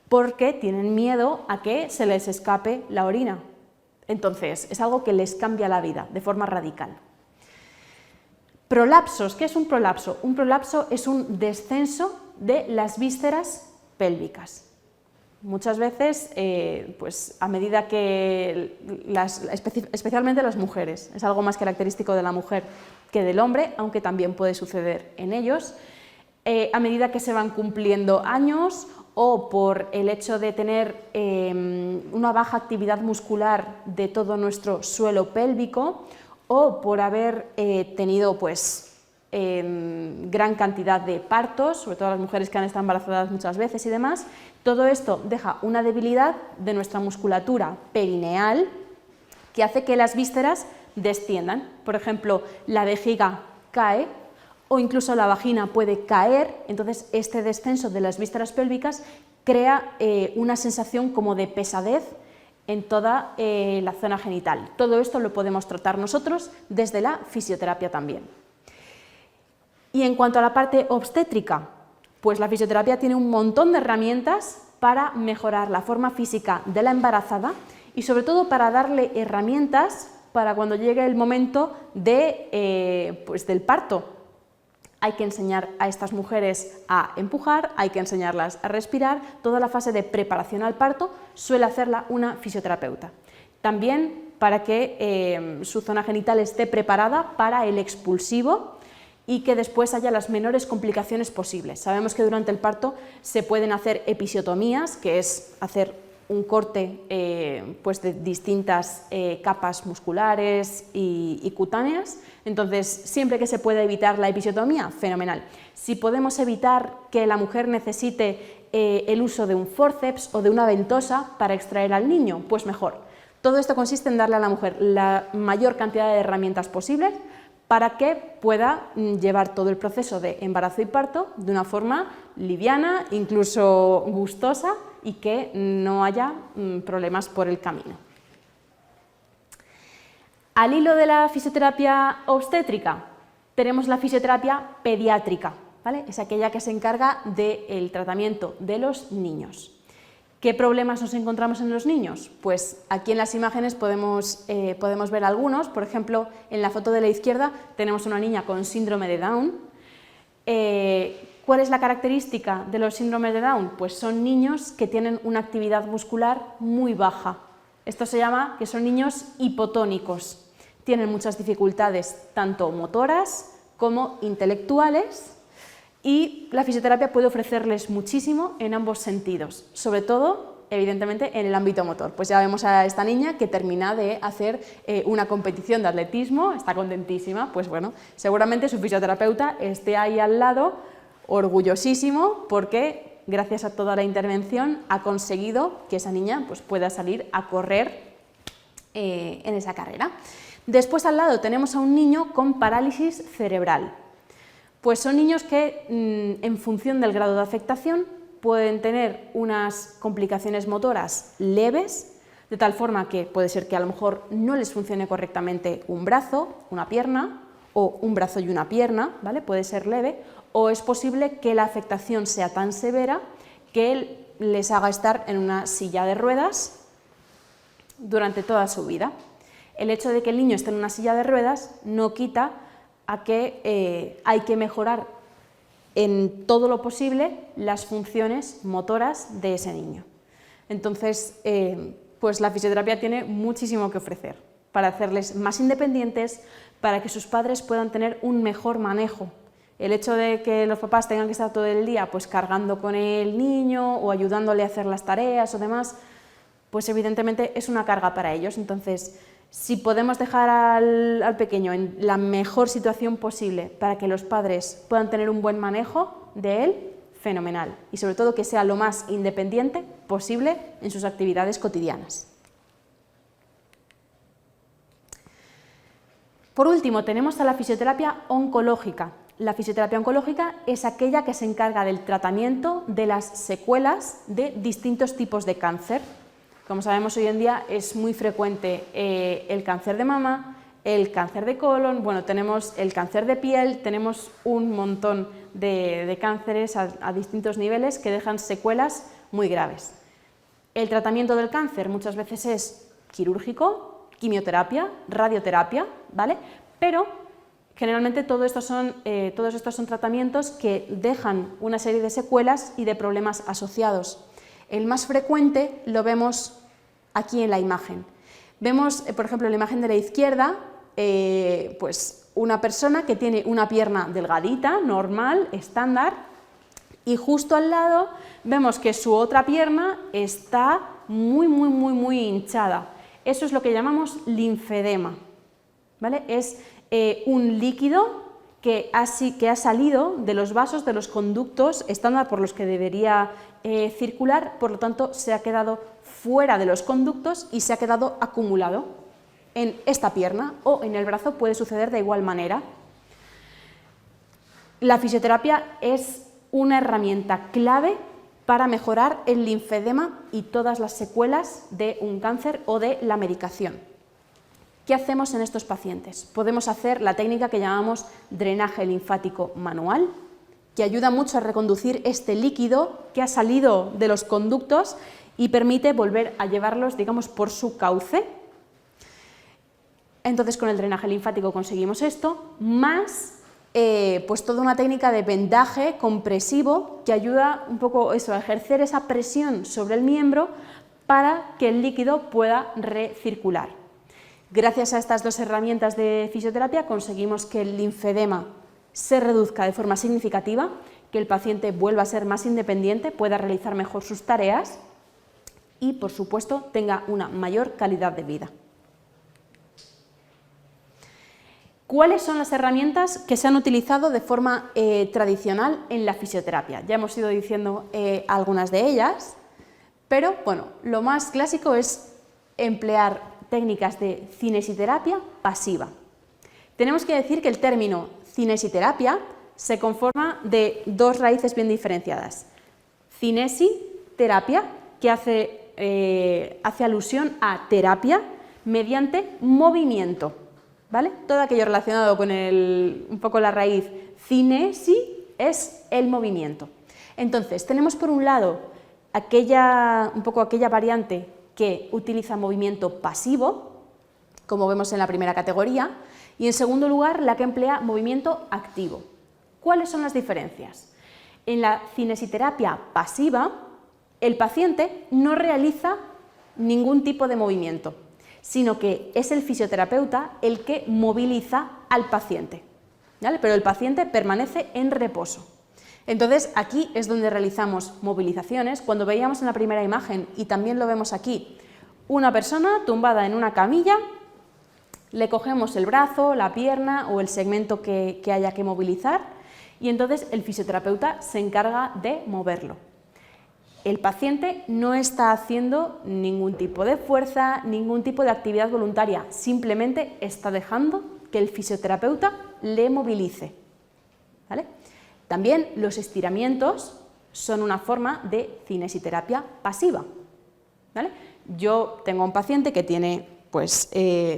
porque tienen miedo a que se les escape la orina. Entonces es algo que les cambia la vida de forma radical. Prolapsos, ¿qué es un prolapso? Un prolapso es un descenso de las vísceras pélvicas. Muchas veces, pues a medida que, especialmente las mujeres, es algo más característico de la mujer que del hombre, aunque también puede suceder en ellos, a medida que se van cumpliendo años o por el hecho de tener una baja actividad muscular de todo nuestro suelo pélvico, o por haber tenido pues, gran cantidad de partos, sobre todo las mujeres que han estado embarazadas muchas veces y demás. Todo esto deja una debilidad de nuestra musculatura perineal que hace que las vísceras desciendan. Por ejemplo, la vejiga cae o incluso la vagina puede caer, entonces este descenso de las vísceras pélvicas crea una sensación como de pesadez en toda la zona genital. Todo esto lo podemos tratar nosotros desde la fisioterapia también. Y en cuanto a la parte obstétrica, pues la fisioterapia tiene un montón de herramientas para mejorar la forma física de la embarazada y sobre todo para darle herramientas para cuando llegue el momento pues del parto. Hay que enseñar a estas mujeres a empujar, hay que enseñarlas a respirar. Toda la fase de preparación al parto suele hacerla una fisioterapeuta. También para que su zona genital esté preparada para el expulsivo y que después haya las menores complicaciones posibles. Sabemos que durante el parto se pueden hacer episiotomías, que es hacer un corte pues de distintas capas musculares y cutáneas. Entonces, siempre que se pueda evitar la episiotomía, fenomenal. Si podemos evitar que la mujer necesite el uso de un fórceps o de una ventosa para extraer al niño, pues mejor. Todo esto consiste en darle a la mujer la mayor cantidad de herramientas posibles para que pueda llevar todo el proceso de embarazo y parto de una forma liviana, incluso gustosa, y que no haya problemas por el camino. Al hilo de la fisioterapia obstétrica, tenemos la fisioterapia pediátrica, ¿vale? Es aquella que se encarga del tratamiento de los niños. ¿Qué problemas nos encontramos en los niños? Pues aquí en las imágenes podemos ver algunos. Por ejemplo, en la foto de la izquierda tenemos una niña con síndrome de Down. ¿Cuál es la característica de los síndromes de Down? Pues son niños que tienen una actividad muscular muy baja. Esto se llama que son niños hipotónicos. Tienen muchas dificultades, tanto motoras como intelectuales, y la fisioterapia puede ofrecerles muchísimo en ambos sentidos, sobre todo, evidentemente, en el ámbito motor. Pues ya vemos a esta niña que termina de hacer una competición de atletismo, está contentísima, pues bueno, seguramente su fisioterapeuta esté ahí al lado, orgullosísimo, porque gracias a toda la intervención ha conseguido que esa niña pues, pueda salir a correr en esa carrera. Después al lado tenemos a un niño con parálisis cerebral. Pues son niños que en función del grado de afectación pueden tener unas complicaciones motoras leves, de tal forma que puede ser que a lo mejor no les funcione correctamente un brazo, una pierna, o un brazo y una pierna, ¿vale? Puede ser leve, o es posible que la afectación sea tan severa que les haga estar en una silla de ruedas durante toda su vida. El hecho de que el niño esté en una silla de ruedas no quita a que hay que mejorar en todo lo posible las funciones motoras de ese niño. Entonces, pues la fisioterapia tiene muchísimo que ofrecer para hacerles más independientes, para que sus padres puedan tener un mejor manejo. El hecho de que los papás tengan que estar todo el día pues, cargando con el niño o ayudándole a hacer las tareas o demás, pues evidentemente es una carga para ellos. Entonces, si podemos dejar al pequeño en la mejor situación posible para que los padres puedan tener un buen manejo de él, fenomenal. Y sobre todo que sea lo más independiente posible en sus actividades cotidianas. Por último, tenemos a la fisioterapia oncológica. La fisioterapia oncológica es aquella que se encarga del tratamiento de las secuelas de distintos tipos de cáncer. Como sabemos, hoy en día es muy frecuente el cáncer de mama, el cáncer de colon, bueno, tenemos el cáncer de piel, tenemos un montón de cánceres a distintos niveles que dejan secuelas muy graves. El tratamiento del cáncer muchas veces es quirúrgico, quimioterapia, radioterapia, ¿vale? Pero generalmente todos estos son tratamientos que dejan una serie de secuelas y de problemas asociados. El más frecuente lo vemos aquí en la imagen. Vemos, por ejemplo, en la imagen de la izquierda, pues una persona que tiene una pierna delgadita, normal, estándar, y justo al lado vemos que su otra pierna está muy hinchada. Eso es lo que llamamos linfedema, ¿vale? Es un líquido que ha salido de los vasos, de los conductos estándar por los que debería circular, por lo tanto se ha quedado fuera de los conductos y se ha quedado acumulado en esta pierna, o en el brazo puede suceder de igual manera. La fisioterapia es una herramienta clave para mejorar el linfedema y todas las secuelas de un cáncer o de la medicación. ¿Qué hacemos en estos pacientes? Podemos hacer la técnica que llamamos drenaje linfático manual, que ayuda mucho a reconducir este líquido que ha salido de los conductos y permite volver a llevarlos, digamos, por su cauce. Entonces, con el drenaje linfático conseguimos esto, más pues toda una técnica de vendaje compresivo que ayuda un poco eso, a ejercer esa presión sobre el miembro para que el líquido pueda recircular. Gracias a estas dos herramientas de fisioterapia conseguimos que el linfedema se reduzca de forma significativa, que el paciente vuelva a ser más independiente, pueda realizar mejor sus tareas y, por supuesto, tenga una mayor calidad de vida. ¿Cuáles son las herramientas que se han utilizado de forma tradicional en la fisioterapia? Ya hemos ido diciendo algunas de ellas, pero bueno, lo más clásico es emplear técnicas de cinesiterapia pasiva. Tenemos que decir que el término cinesiterapia se conforma de dos raíces bien diferenciadas. Cinesi, terapia, que hace alusión a terapia mediante movimiento. ¿Vale? Todo aquello relacionado con un poco la raíz cinesi es el movimiento. Entonces, tenemos por un lado aquella variante que utiliza movimiento pasivo, como vemos en la primera categoría, y en segundo lugar la que emplea movimiento activo. ¿Cuáles son las diferencias? En la cinesiterapia pasiva, el paciente no realiza ningún tipo de movimiento, sino que es el fisioterapeuta el que moviliza al paciente, ¿vale? Pero el paciente permanece en reposo. Entonces, aquí es donde realizamos movilizaciones. Cuando veíamos en la primera imagen, y también lo vemos aquí, una persona tumbada en una camilla, le cogemos el brazo, la pierna o el segmento que haya que movilizar, y entonces el fisioterapeuta se encarga de moverlo. El paciente no está haciendo ningún tipo de fuerza, ningún tipo de actividad voluntaria, simplemente está dejando que el fisioterapeuta le movilice, ¿vale? También los estiramientos son una forma de cinesiterapia pasiva, ¿vale? Yo tengo un paciente que tiene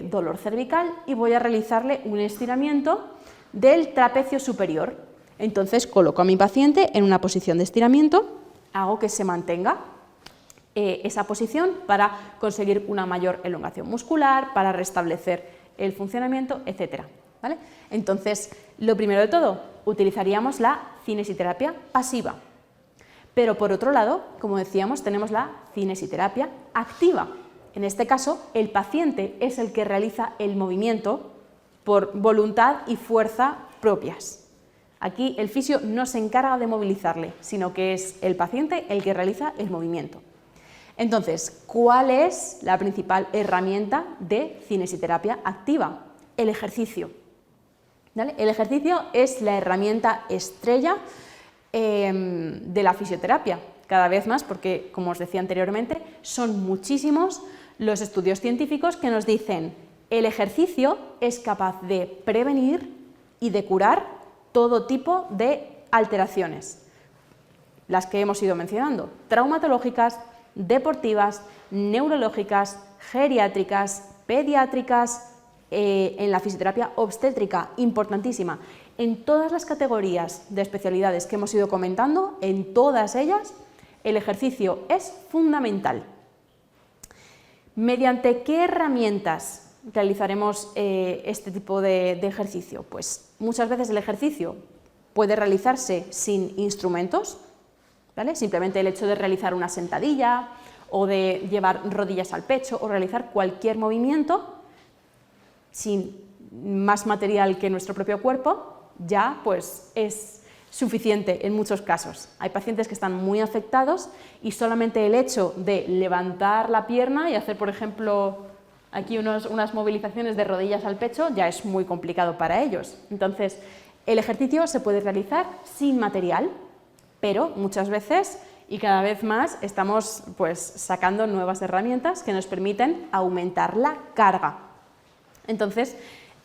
dolor cervical y voy a realizarle un estiramiento del trapecio superior. Entonces coloco a mi paciente en una posición de estiramiento, hago que se mantenga esa posición para conseguir una mayor elongación muscular, para restablecer el funcionamiento, etc. ¿Vale? Entonces, lo primero de todo, utilizaríamos la cinesiterapia pasiva. Pero por otro lado, como decíamos, tenemos la cinesiterapia activa. En este caso, el paciente es el que realiza el movimiento por voluntad y fuerza propias. Aquí el fisio no se encarga de movilizarle, sino que es el paciente el que realiza el movimiento. Entonces, ¿cuál es la principal herramienta de cinesiterapia activa? El ejercicio. ¿Vale? El ejercicio es la herramienta estrella de la fisioterapia, cada vez más, porque, como os decía anteriormente, son muchísimos los estudios científicos que nos dicen que el ejercicio es capaz de prevenir y de curar todo tipo de alteraciones, las que hemos ido mencionando, traumatológicas, deportivas, neurológicas, geriátricas, pediátricas, en la fisioterapia obstétrica, importantísima. En todas las categorías de especialidades que hemos ido comentando, en todas ellas, el ejercicio es fundamental. ¿Mediante qué herramientas realizaremos este tipo de ejercicio? Pues muchas veces el ejercicio puede realizarse sin instrumentos, ¿vale? Simplemente el hecho de realizar una sentadilla o de llevar rodillas al pecho o realizar cualquier movimiento sin más material que nuestro propio cuerpo ya pues es suficiente en muchos casos. Hay pacientes que están muy afectados y solamente el hecho de levantar la pierna y hacer, por ejemplo, aquí unas movilizaciones de rodillas al pecho, ya es muy complicado para ellos. Entonces, el ejercicio se puede realizar sin material, pero muchas veces y cada vez más estamos pues, sacando nuevas herramientas que nos permiten aumentar la carga. Entonces,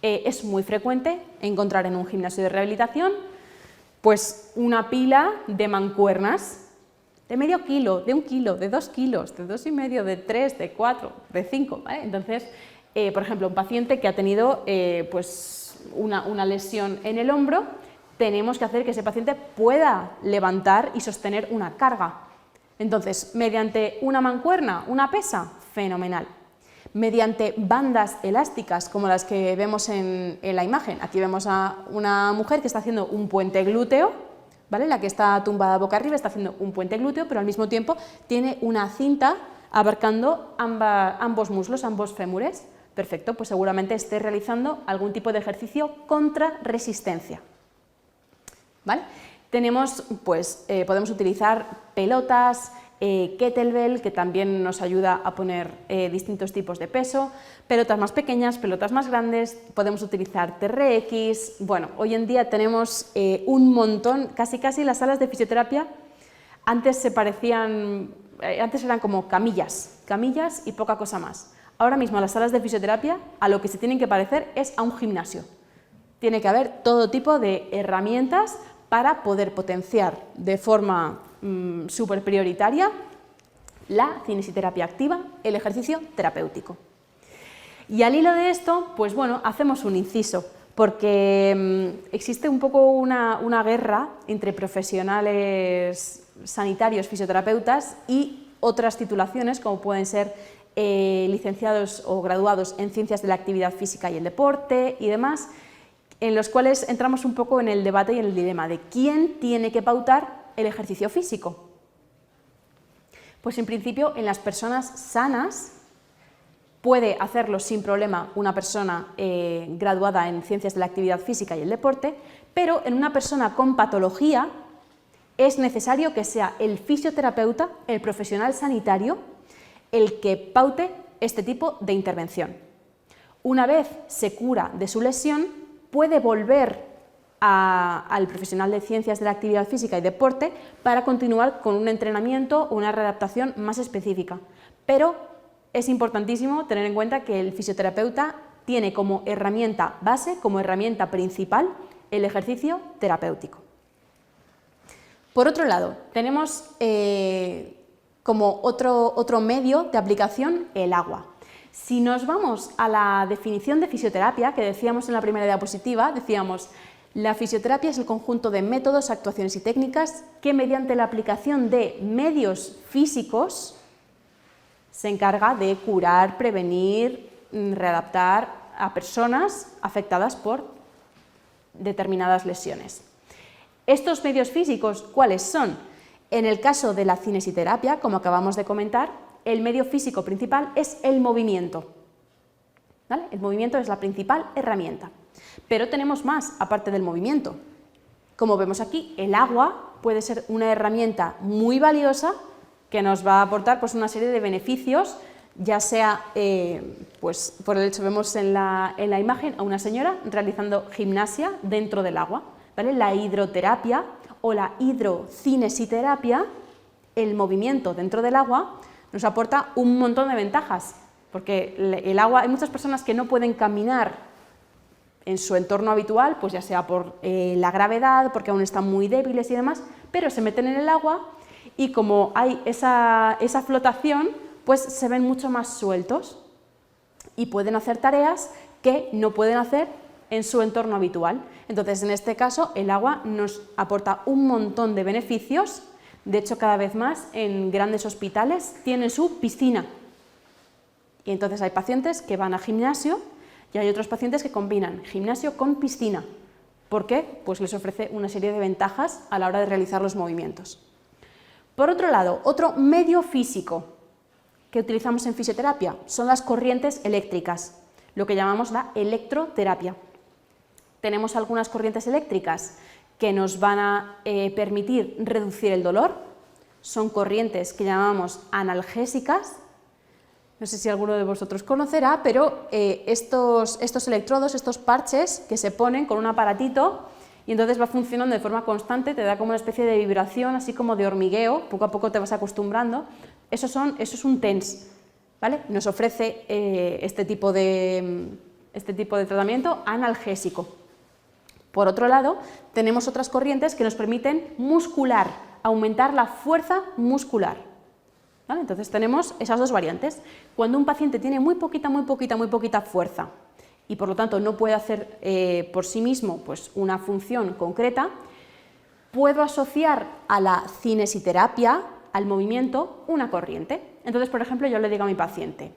es muy frecuente encontrar en un gimnasio de rehabilitación pues, una pila de mancuernas de medio kilo, de 1 kilo, de 2 kilos, de 2,5, de 3, de 4, de 5. ¿Vale? Entonces, por ejemplo, un paciente que ha tenido pues, una lesión en el hombro, tenemos que hacer que ese paciente pueda levantar y sostener una carga. Entonces, mediante una mancuerna, una pesa, fenomenal. Mediante bandas elásticas, como las que vemos en la imagen. Aquí vemos a una mujer que está haciendo un puente glúteo, ¿vale? La que está tumbada boca arriba está haciendo un puente glúteo, pero al mismo tiempo tiene una cinta abarcando ambos muslos, ambos fémures. Perfecto, pues seguramente esté realizando algún tipo de ejercicio contra resistencia. ¿Vale? Tenemos, pues, podemos utilizar pelotas, kettlebell, que también nos ayuda a poner distintos tipos de peso, pelotas más pequeñas, pelotas más grandes, podemos utilizar TRX. Bueno, hoy en día tenemos un montón, casi las salas de fisioterapia antes se parecían, antes eran como camillas y poca cosa más. Ahora mismo las salas de fisioterapia a lo que se tienen que parecer es a un gimnasio. Tiene que haber todo tipo de herramientas para poder potenciar de forma súper prioritaria la cinesiterapia activa, el ejercicio terapéutico. Y al hilo de esto, pues bueno, hacemos un inciso, porque existe un poco una guerra entre profesionales sanitarios, fisioterapeutas y otras titulaciones, como pueden ser licenciados o graduados en ciencias de la actividad física y el deporte y demás, en los cuales entramos un poco en el debate y en el dilema de quién tiene que pautar el ejercicio físico. Pues en principio en las personas sanas puede hacerlo sin problema una persona graduada en ciencias de la actividad física y el deporte, pero en una persona con patología es necesario que sea el fisioterapeuta, el profesional sanitario, el que paute este tipo de intervención. Una vez se cura de su lesión, puede volver al profesional de ciencias de la actividad física y deporte para continuar con un entrenamiento o una readaptación más específica. Pero es importantísimo tener en cuenta que el fisioterapeuta tiene como herramienta base, como herramienta principal, el ejercicio terapéutico. Por otro lado, tenemos como otro medio de aplicación el agua. Si nos vamos a la definición de fisioterapia, que decíamos en la primera diapositiva, decíamos, la fisioterapia es el conjunto de métodos, actuaciones y técnicas que mediante la aplicación de medios físicos se encarga de curar, prevenir, readaptar a personas afectadas por determinadas lesiones. ¿Estos medios físicos cuáles son? En el caso de la cinesiterapia, como acabamos de comentar, el medio físico principal es el movimiento. ¿Vale? El movimiento es la principal herramienta. Pero tenemos más, aparte del movimiento. Como vemos aquí, el agua puede ser una herramienta muy valiosa que nos va a aportar pues, una serie de beneficios, ya sea, pues, por el hecho, vemos en la imagen a una señora realizando gimnasia dentro del agua. ¿Vale? La hidroterapia o la hidrocinesiterapia, el movimiento dentro del agua, nos aporta un montón de ventajas, porque el agua, hay muchas personas que no pueden caminar en su entorno habitual, pues ya sea por la gravedad, porque aún están muy débiles y demás, pero se meten en el agua y como hay esa flotación, pues se ven mucho más sueltos y pueden hacer tareas que no pueden hacer en su entorno habitual. Entonces, en este caso, el agua nos aporta un montón de beneficios. De hecho, cada vez más en grandes hospitales tienen su piscina. Y entonces hay pacientes que van a gimnasio y hay otros pacientes que combinan gimnasio con piscina. ¿Por qué? Pues les ofrece una serie de ventajas a la hora de realizar los movimientos. Por otro lado, otro medio físico que utilizamos en fisioterapia son las corrientes eléctricas, lo que llamamos la electroterapia. Tenemos algunas corrientes eléctricas que nos van a permitir reducir el dolor, son corrientes que llamamos analgésicas, no sé si alguno de vosotros conocerá, pero estos electrodos, estos parches que se ponen con un aparatito y entonces va funcionando de forma constante, te da como una especie de vibración, así como de hormigueo, poco a poco te vas acostumbrando. Eso es un TENS, ¿vale? Nos ofrece este tipo de tratamiento analgésico. Por otro lado, tenemos otras corrientes que nos permiten aumentar la fuerza muscular. ¿Vale? Entonces tenemos esas dos variantes. Cuando un paciente tiene muy poquita fuerza y por lo tanto no puede hacer por sí mismo pues, una función concreta, puedo asociar a la cinesiterapia, al movimiento, una corriente. Entonces, por ejemplo, yo le digo a mi paciente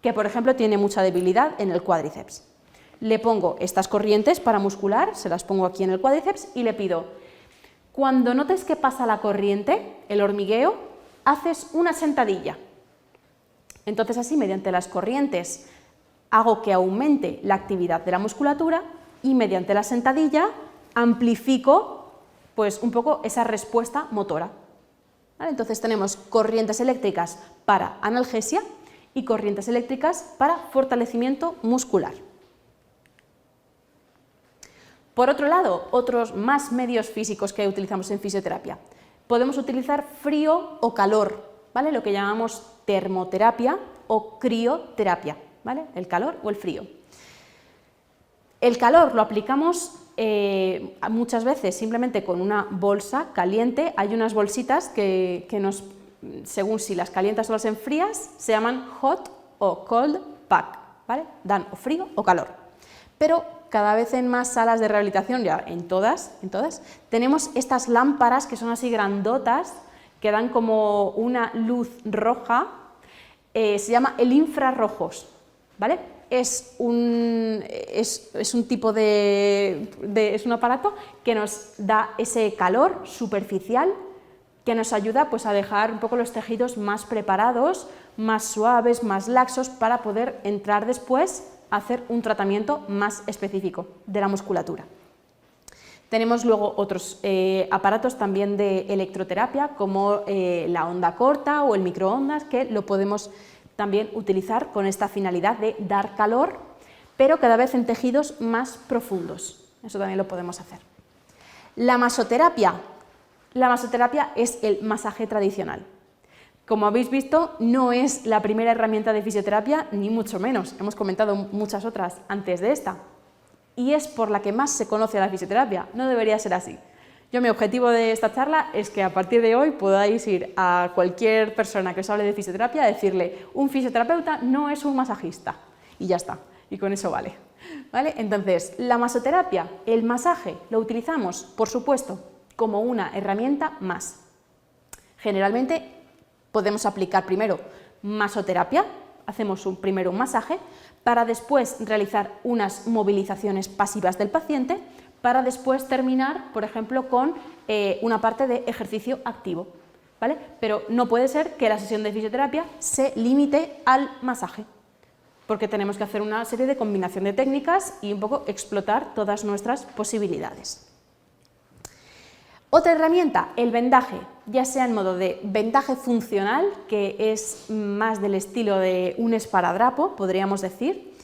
que, por ejemplo, tiene mucha debilidad en el cuádriceps. Le pongo estas corrientes paramuscular, se las pongo aquí en el cuádriceps y le pido, cuando notes que pasa la corriente, el hormigueo, haces una sentadilla. Entonces así, mediante las corrientes, hago que aumente la actividad de la musculatura y mediante la sentadilla amplifico pues, un poco esa respuesta motora. ¿Vale? Entonces tenemos corrientes eléctricas para analgesia y corrientes eléctricas para fortalecimiento muscular. Por otro lado, otros más medios físicos que utilizamos en fisioterapia. Podemos utilizar frío o calor, ¿vale? Lo que llamamos termoterapia o crioterapia, ¿vale? El calor o el frío. El calor lo aplicamos muchas veces simplemente con una bolsa caliente. Hay unas bolsitas que nos, según si las calientas o las enfrías, se llaman hot o cold pack, ¿vale? Dan o frío o calor. Pero cada vez en más salas de rehabilitación, ya en todas, tenemos estas lámparas que son así grandotas, que dan como una luz roja, se llama el infrarrojos, ¿vale? Es un tipo es un aparato que nos da ese calor superficial que nos ayuda pues, a dejar un poco los tejidos más preparados, más suaves, más laxos, para poder entrar después a hacer un tratamiento más específico de la musculatura. Tenemos luego otros aparatos también de electroterapia, como la onda corta o el microondas, que lo podemos también utilizar con esta finalidad de dar calor, pero cada vez en tejidos más profundos. Eso también lo podemos hacer. La masoterapia. La masoterapia es el masaje tradicional. Como habéis visto, no es la primera herramienta de fisioterapia, ni mucho menos. Hemos comentado muchas otras antes de esta. Y es por la que más se conoce a la fisioterapia. No debería ser así. Mi objetivo de esta charla es que a partir de hoy podáis ir a cualquier persona que os hable de fisioterapia a decirle: un fisioterapeuta no es un masajista. Y ya está. Y con eso vale. ¿Vale? Entonces, la masoterapia, el masaje, lo utilizamos, por supuesto, como una herramienta más. Generalmente podemos aplicar primero masoterapia, hacemos primero un masaje, para después realizar unas movilizaciones pasivas del paciente, para después terminar, por ejemplo, con una parte de ejercicio activo, ¿vale? Pero no puede ser que la sesión de fisioterapia se limite al masaje, porque tenemos que hacer una serie de combinación de técnicas y un poco explotar todas nuestras posibilidades. Otra herramienta, el vendaje, ya sea en modo de vendaje funcional, que es más del estilo de un esparadrapo, podríamos decir,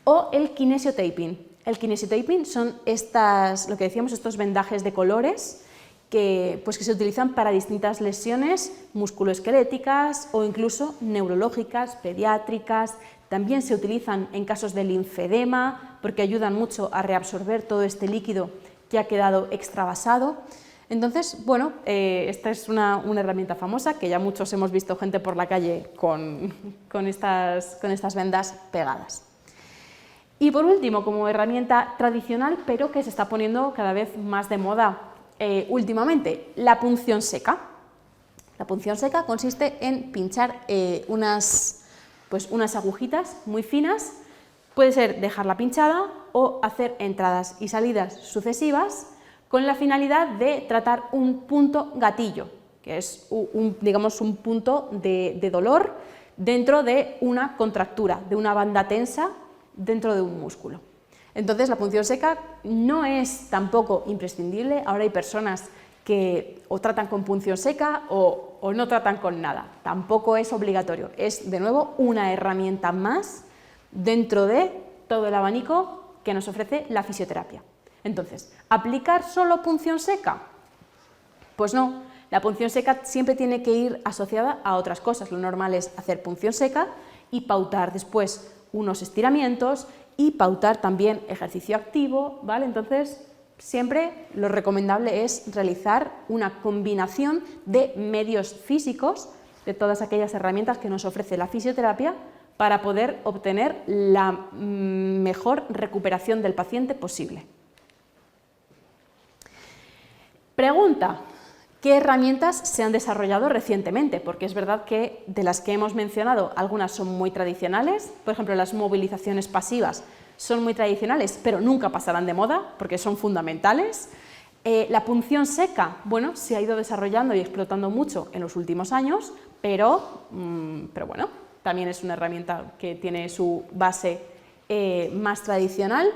o el kinesiotaping. El kinesiotaping son lo que decíamos, estos vendajes de colores que se utilizan para distintas lesiones musculoesqueléticas o incluso neurológicas, pediátricas. También se utilizan en casos de linfedema porque ayudan mucho a reabsorber todo este líquido que ha quedado extravasado. Entonces, bueno, esta es una herramienta famosa que ya muchos hemos visto gente por la calle con estas vendas pegadas. Y por último, como herramienta tradicional, pero que se está poniendo cada vez más de moda últimamente, la punción seca. La punción seca consiste en pinchar unas agujitas muy finas, puede ser dejarla pinchada o hacer entradas y salidas sucesivas con la finalidad de tratar un punto gatillo, que es digamos un punto de dolor dentro de una contractura, de una banda tensa dentro de un músculo. Entonces la punción seca no es tampoco imprescindible. Ahora hay personas que o tratan con punción seca o no tratan con nada. Tampoco es obligatorio, es de nuevo una herramienta más dentro de todo el abanico que nos ofrece la fisioterapia. Entonces, ¿aplicar solo punción seca? Pues no, la punción seca siempre tiene que ir asociada a otras cosas. Lo normal es hacer punción seca y pautar después unos estiramientos y pautar también ejercicio activo, ¿vale? Entonces, siempre lo recomendable es realizar una combinación de medios físicos, de todas aquellas herramientas que nos ofrece la fisioterapia, para poder obtener la mejor recuperación del paciente posible. Pregunta: ¿qué herramientas se han desarrollado recientemente? Porque es verdad que de las que hemos mencionado, algunas son muy tradicionales, por ejemplo, las movilizaciones pasivas son muy tradicionales, pero nunca pasarán de moda porque son fundamentales. La punción seca, bueno, se ha ido desarrollando y explotando mucho en los últimos años, pero bueno, también es una herramienta que tiene su base más tradicional.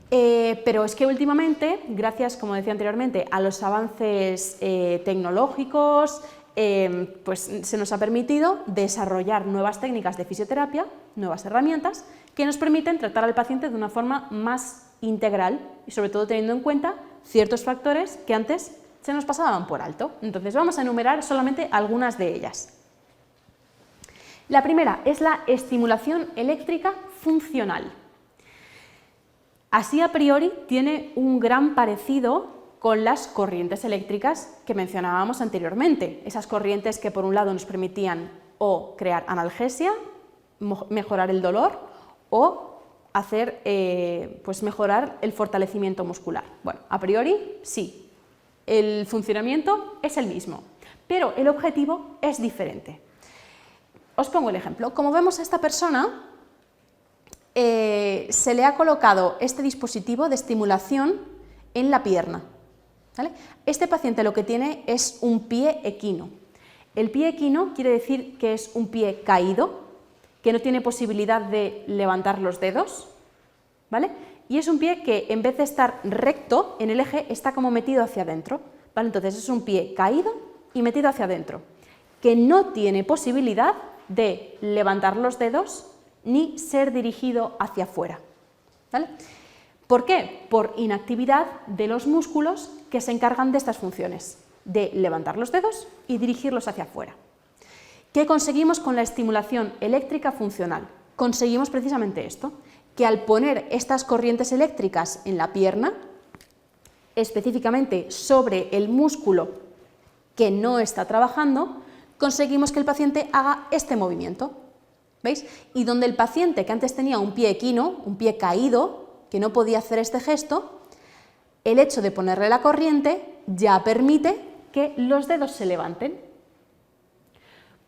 Pero es que últimamente, gracias, como decía anteriormente, a los avances tecnológicos, pues se nos ha permitido desarrollar nuevas técnicas de fisioterapia, nuevas herramientas, que nos permiten tratar al paciente de una forma más integral y sobre todo teniendo en cuenta ciertos factores que antes se nos pasaban por alto. Entonces vamos a enumerar solamente algunas de ellas. La primera es la estimulación eléctrica funcional. Así a priori tiene un gran parecido con las corrientes eléctricas que mencionábamos anteriormente, esas corrientes que por un lado nos permitían o crear analgesia, mejorar el dolor o hacer pues mejorar el fortalecimiento muscular. Bueno, a priori sí, el funcionamiento es el mismo, pero el objetivo es diferente. Os pongo el ejemplo. Como vemos, a esta persona se le ha colocado este dispositivo de estimulación en la pierna, ¿vale? Este paciente lo que tiene es un pie equino. El pie equino quiere decir que es un pie caído, que no tiene posibilidad de levantar los dedos, ¿vale? Y es un pie que en vez de estar recto en el eje está como metido hacia adentro, ¿vale? Entonces es un pie caído y metido hacia adentro, que no tiene posibilidad de levantar los dedos ni ser dirigido hacia afuera, ¿vale? ¿Por qué? Por inactividad de los músculos que se encargan de estas funciones, de levantar los dedos y dirigirlos hacia afuera. ¿Qué conseguimos con la estimulación eléctrica funcional? Conseguimos precisamente esto, que al poner estas corrientes eléctricas en la pierna, específicamente sobre el músculo que no está trabajando, conseguimos que el paciente haga este movimiento. ¿Veis? Y donde el paciente que antes tenía un pie equino, un pie caído, que no podía hacer este gesto, el hecho de ponerle la corriente ya permite que los dedos se levanten.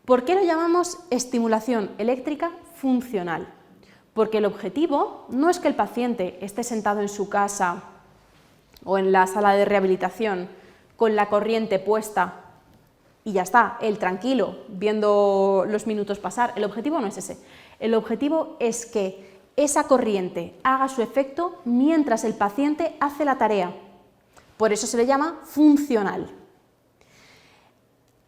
¿Por qué lo llamamos estimulación eléctrica funcional? Porque el objetivo no es que el paciente esté sentado en su casa o en la sala de rehabilitación con la corriente puesta y ya está, él tranquilo, viendo los minutos pasar. El objetivo no es ese. El objetivo es que esa corriente haga su efecto mientras el paciente hace la tarea. Por eso se le llama funcional.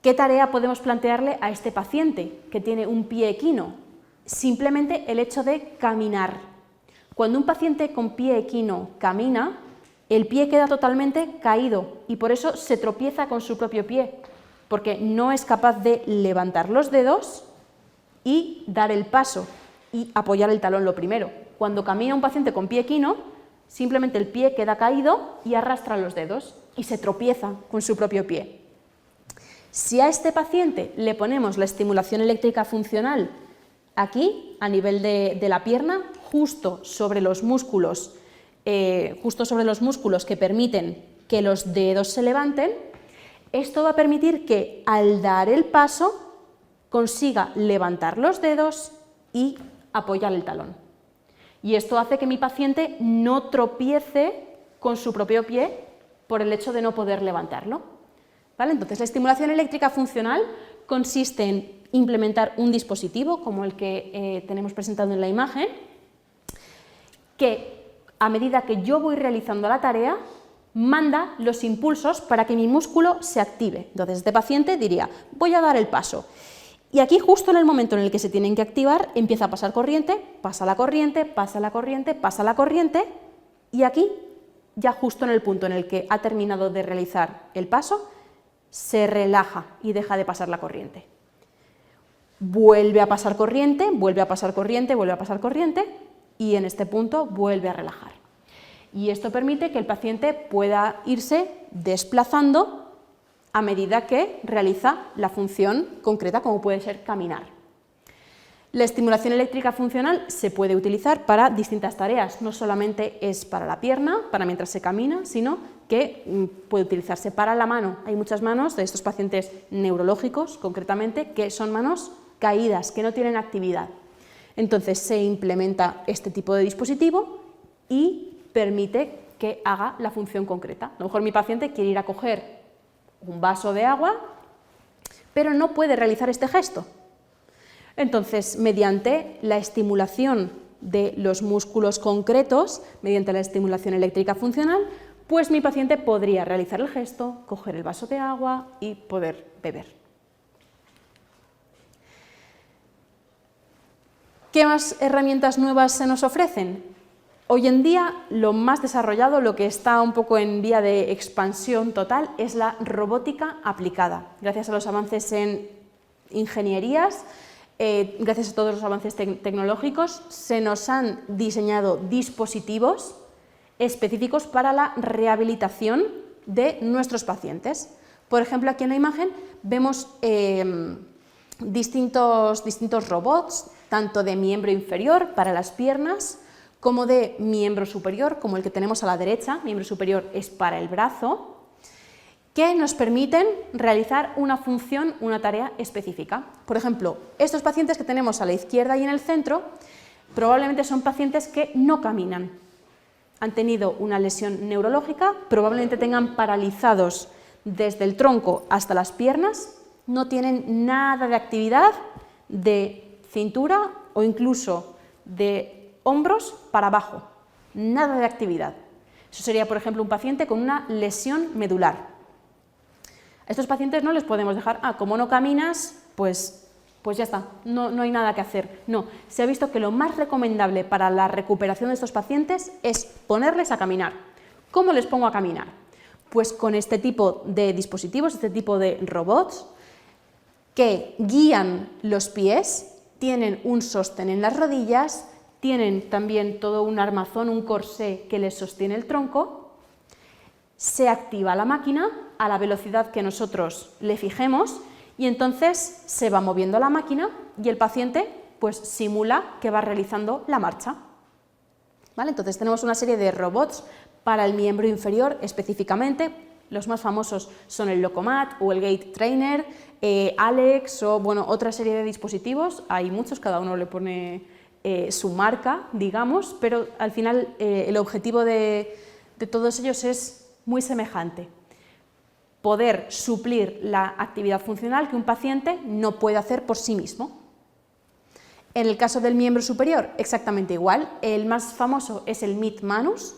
¿Qué tarea podemos plantearle a este paciente que tiene un pie equino? Simplemente el hecho de caminar. Cuando un paciente con pie equino camina, el pie queda totalmente caído y por eso se tropieza con su propio pie, porque no es capaz de levantar los dedos y dar el paso y apoyar el talón lo primero. Cuando camina un paciente con pie equino, simplemente el pie queda caído y arrastra los dedos y se tropieza con su propio pie. Si a este paciente le ponemos la estimulación eléctrica funcional aquí, a nivel de la pierna, justo sobre los músculos que permiten que los dedos se levanten, esto va a permitir que al dar el paso consiga levantar los dedos y apoyar el talón. Y esto hace que mi paciente no tropiece con su propio pie por el hecho de no poder levantarlo. ¿Vale? Entonces, la estimulación eléctrica funcional consiste en implementar un dispositivo como el que tenemos presentado en la imagen, que a medida que yo voy realizando la tarea, manda los impulsos para que mi músculo se active. Entonces este paciente diría, voy a dar el paso. Y aquí justo en el momento en el que se tienen que activar, empieza a pasar corriente, pasa la corriente, pasa la corriente, pasa la corriente, y aquí, ya justo en el punto en el que ha terminado de realizar el paso, se relaja y deja de pasar la corriente. Vuelve a pasar corriente, vuelve a pasar corriente, vuelve a pasar corriente, y en este punto vuelve a relajar. Y esto permite que el paciente pueda irse desplazando a medida que realiza la función concreta, como puede ser caminar. La estimulación eléctrica funcional se puede utilizar para distintas tareas, no solamente es para la pierna, para mientras se camina, sino que puede utilizarse para la mano. Hay muchas manos de estos pacientes neurológicos, concretamente, que son manos caídas, que no tienen actividad. Entonces se implementa este tipo de dispositivo y permite que haga la función concreta. A lo mejor mi paciente quiere ir a coger un vaso de agua, pero no puede realizar este gesto. Entonces, mediante la estimulación de los músculos concretos, mediante la estimulación eléctrica funcional, pues mi paciente podría realizar el gesto, coger el vaso de agua y poder beber. ¿Qué más herramientas nuevas se nos ofrecen? Hoy en día lo más desarrollado, lo que está un poco en vía de expansión total, es la robótica aplicada. Gracias a los avances en ingenierías, gracias a todos los avances tecnológicos, se nos han diseñado dispositivos específicos para la rehabilitación de nuestros pacientes. Por ejemplo, aquí en la imagen vemos distintos robots, tanto de miembro inferior para las piernas, como de miembro superior, como el que tenemos a la derecha. Miembro superior es para el brazo, que nos permiten realizar una función, una tarea específica. Por ejemplo, estos pacientes que tenemos a la izquierda y en el centro, probablemente son pacientes que no caminan. Han tenido una lesión neurológica, probablemente tengan paralizados desde el tronco hasta las piernas, no tienen nada de actividad de cintura o incluso de hombros para abajo, nada de actividad. Eso sería, por ejemplo, un paciente con una lesión medular. A estos pacientes no les podemos dejar, como no caminas, pues ya está, no hay nada que hacer. No, se ha visto que lo más recomendable para la recuperación de estos pacientes es ponerles a caminar. ¿Cómo les pongo a caminar? Pues con este tipo de dispositivos, este tipo de robots que guían los pies, tienen un sostén en las rodillas, tienen también todo un armazón, un corsé que les sostiene el tronco, se activa la máquina a la velocidad que nosotros le fijemos y entonces se va moviendo la máquina y el paciente pues simula que va realizando la marcha. ¿Vale? Entonces tenemos una serie de robots para el miembro inferior específicamente. Los más famosos son el Locomat o el Gait Trainer, Alex o otra serie de dispositivos. Hay muchos, cada uno le pone su marca, digamos, pero al final el objetivo de todos ellos es muy semejante. Poder suplir la actividad funcional que un paciente no puede hacer por sí mismo. En el caso del miembro superior, exactamente igual. El más famoso es el Meet Manus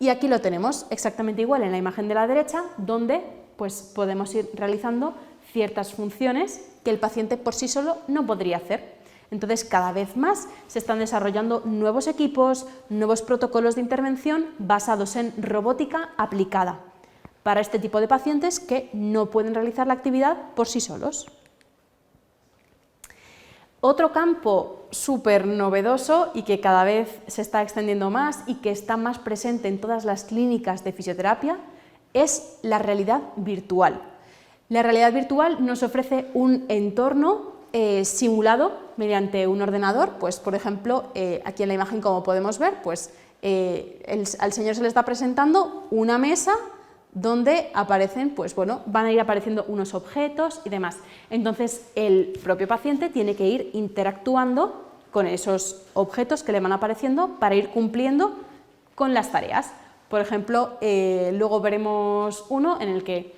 y aquí lo tenemos exactamente igual en la imagen de la derecha, donde pues, podemos ir realizando ciertas funciones que el paciente por sí solo no podría hacer. Entonces, cada vez más se están desarrollando nuevos equipos, nuevos protocolos de intervención basados en robótica aplicada para este tipo de pacientes que no pueden realizar la actividad por sí solos. Otro campo súper novedoso y que cada vez se está extendiendo más y que está más presente en todas las clínicas de fisioterapia es la realidad virtual. La realidad virtual nos ofrece un entorno simulado mediante un ordenador, pues por ejemplo, aquí en la imagen como podemos ver, pues al señor se le está presentando una mesa donde aparecen, pues van a ir apareciendo unos objetos y demás. Entonces el propio paciente tiene que ir interactuando con esos objetos que le van apareciendo para ir cumpliendo con las tareas. Por ejemplo, luego veremos uno en el que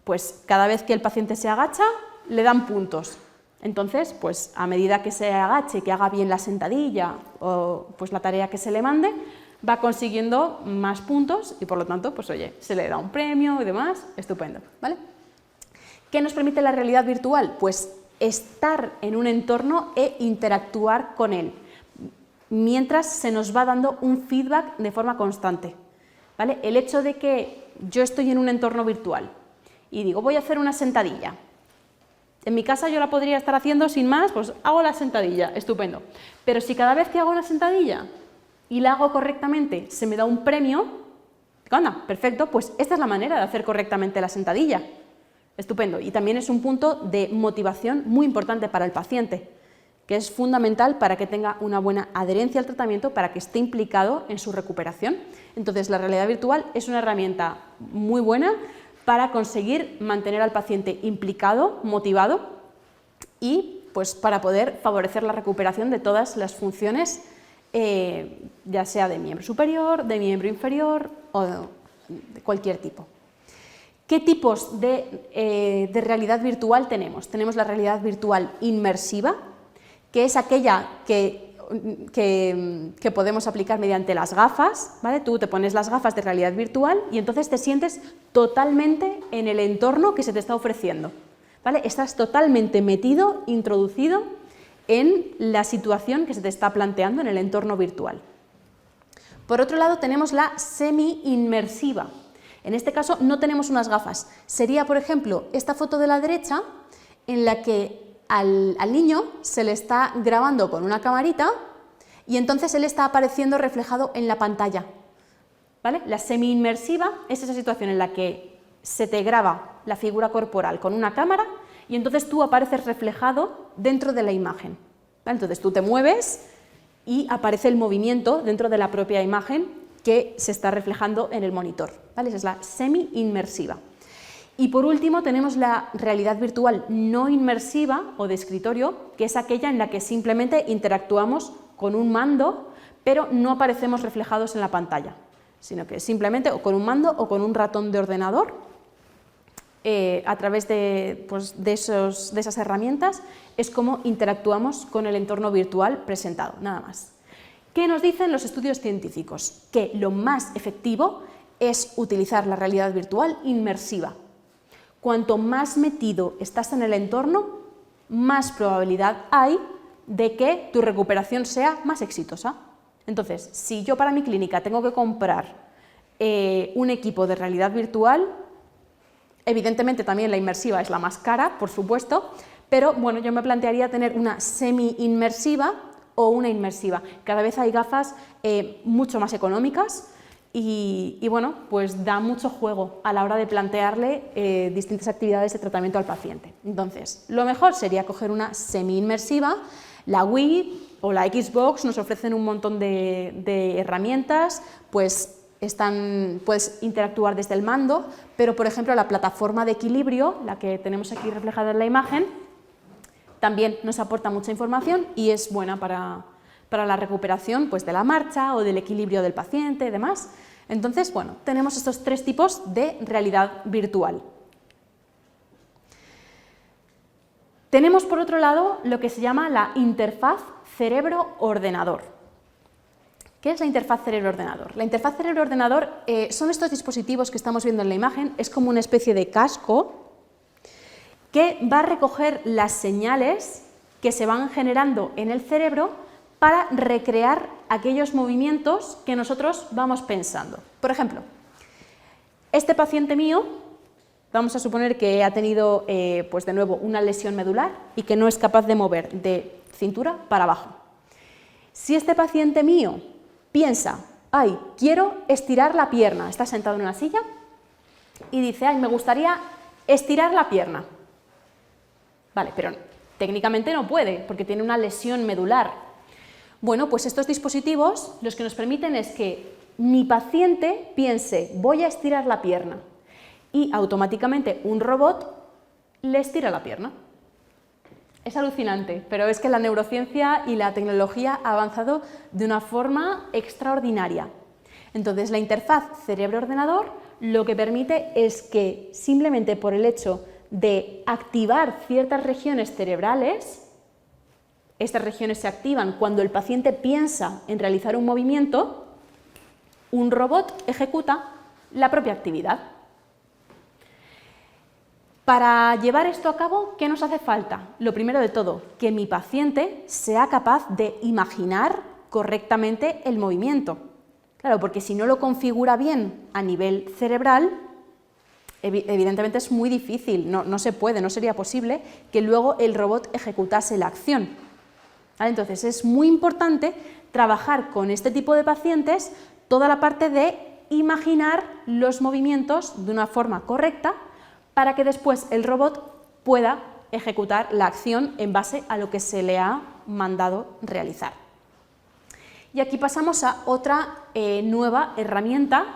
pues, cada vez que el paciente se agacha le dan puntos. Entonces, pues, a medida que se agache, que haga bien la sentadilla o pues, la tarea que se le mande, va consiguiendo más puntos y por lo tanto, pues oye, se le da un premio y demás, estupendo, ¿vale? ¿Qué nos permite la realidad virtual? Pues estar en un entorno e interactuar con él, mientras se nos va dando un feedback de forma constante, ¿vale? El hecho de que yo estoy en un entorno virtual y digo, voy a hacer una sentadilla. En mi casa yo la podría estar haciendo sin más, pues hago la sentadilla, estupendo. Pero si cada vez que hago una sentadilla y la hago correctamente se me da un premio, anda, perfecto, pues esta es la manera de hacer correctamente la sentadilla. Estupendo. Y también es un punto de motivación muy importante para el paciente, que es fundamental para que tenga una buena adherencia al tratamiento, para que esté implicado en su recuperación. Entonces, la realidad virtual es una herramienta muy buena para conseguir mantener al paciente implicado, motivado y pues para poder favorecer la recuperación de todas las funciones, ya sea de miembro superior, de miembro inferior o de cualquier tipo. ¿Qué tipos de realidad virtual tenemos? Tenemos la realidad virtual inmersiva, que es aquella que podemos aplicar mediante las gafas, ¿vale? Tú te pones las gafas de realidad virtual y entonces te sientes totalmente en el entorno que se te está ofreciendo, ¿vale? Estás totalmente metido, introducido en la situación que se te está planteando en el entorno virtual. Por otro lado, tenemos la semi-inmersiva. En este caso no tenemos unas gafas. Sería, por ejemplo, esta foto de la derecha en la que al niño se le está grabando con una camarita y entonces él está apareciendo reflejado en la pantalla, ¿vale? La semi-inmersiva es esa situación en la que se te graba la figura corporal con una cámara y entonces tú apareces reflejado dentro de la imagen, ¿vale? Entonces tú te mueves y aparece el movimiento dentro de la propia imagen que se está reflejando en el monitor, ¿vale? Esa es la semi-inmersiva. Y por último tenemos la realidad virtual no inmersiva o de escritorio, que es aquella en la que simplemente interactuamos con un mando, pero no aparecemos reflejados en la pantalla, sino que simplemente o con un mando o con un ratón de ordenador, a través de esas herramientas, es como interactuamos con el entorno virtual presentado, nada más. ¿Qué nos dicen los estudios científicos? Que lo más efectivo es utilizar la realidad virtual inmersiva. Cuanto más metido estás en el entorno, más probabilidad hay de que tu recuperación sea más exitosa. Entonces, si yo para mi clínica tengo que comprar un equipo de realidad virtual, evidentemente también la inmersiva es la más cara, por supuesto, pero bueno, yo me plantearía tener una semi-inmersiva o una inmersiva. Cada vez hay gafas mucho más económicas y bueno, pues da mucho juego a la hora de plantearle distintas actividades de tratamiento al paciente. Entonces, lo mejor sería coger una semi-inmersiva. La Wii o la Xbox nos ofrecen un montón de herramientas, pues puedes interactuar desde el mando, pero por ejemplo la plataforma de equilibrio, la que tenemos aquí reflejada en la imagen, también nos aporta mucha información y es buena para la recuperación pues, de la marcha o del equilibrio del paciente y demás. Entonces, bueno, tenemos estos tres tipos de realidad virtual. Tenemos por otro lado lo que se llama la interfaz cerebro-ordenador. ¿Qué es la interfaz cerebro-ordenador? La interfaz cerebro-ordenador son estos dispositivos que estamos viendo en la imagen, es como una especie de casco que va a recoger las señales que se van generando en el cerebro para recrear aquellos movimientos que nosotros vamos pensando. Por ejemplo, este paciente mío, vamos a suponer que ha tenido pues de nuevo una lesión medular y que no es capaz de mover de cintura para abajo. Si este paciente mío piensa, ay, quiero estirar la pierna, está sentado en una silla y dice, ay, me gustaría estirar la pierna. Vale, pero técnicamente no puede porque tiene una lesión medular. Bueno, pues estos dispositivos los que nos permiten es que mi paciente piense, voy a estirar la pierna y automáticamente un robot le estira la pierna. Es alucinante, pero es que la neurociencia y la tecnología ha avanzado de una forma extraordinaria. Entonces, la interfaz cerebro-ordenador lo que permite es que simplemente por el hecho de activar ciertas regiones cerebrales, estas regiones se activan cuando el paciente piensa en realizar un movimiento, un robot ejecuta la propia actividad. Para llevar esto a cabo, ¿qué nos hace falta? Lo primero de todo, que mi paciente sea capaz de imaginar correctamente el movimiento. Claro, porque si no lo configura bien a nivel cerebral, evidentemente es muy difícil, no se puede, no sería posible que luego el robot ejecutase la acción. ¿Vale? Entonces es muy importante trabajar con este tipo de pacientes toda la parte de imaginar los movimientos de una forma correcta para que después el robot pueda ejecutar la acción en base a lo que se le ha mandado realizar. Y aquí pasamos a otra nueva herramienta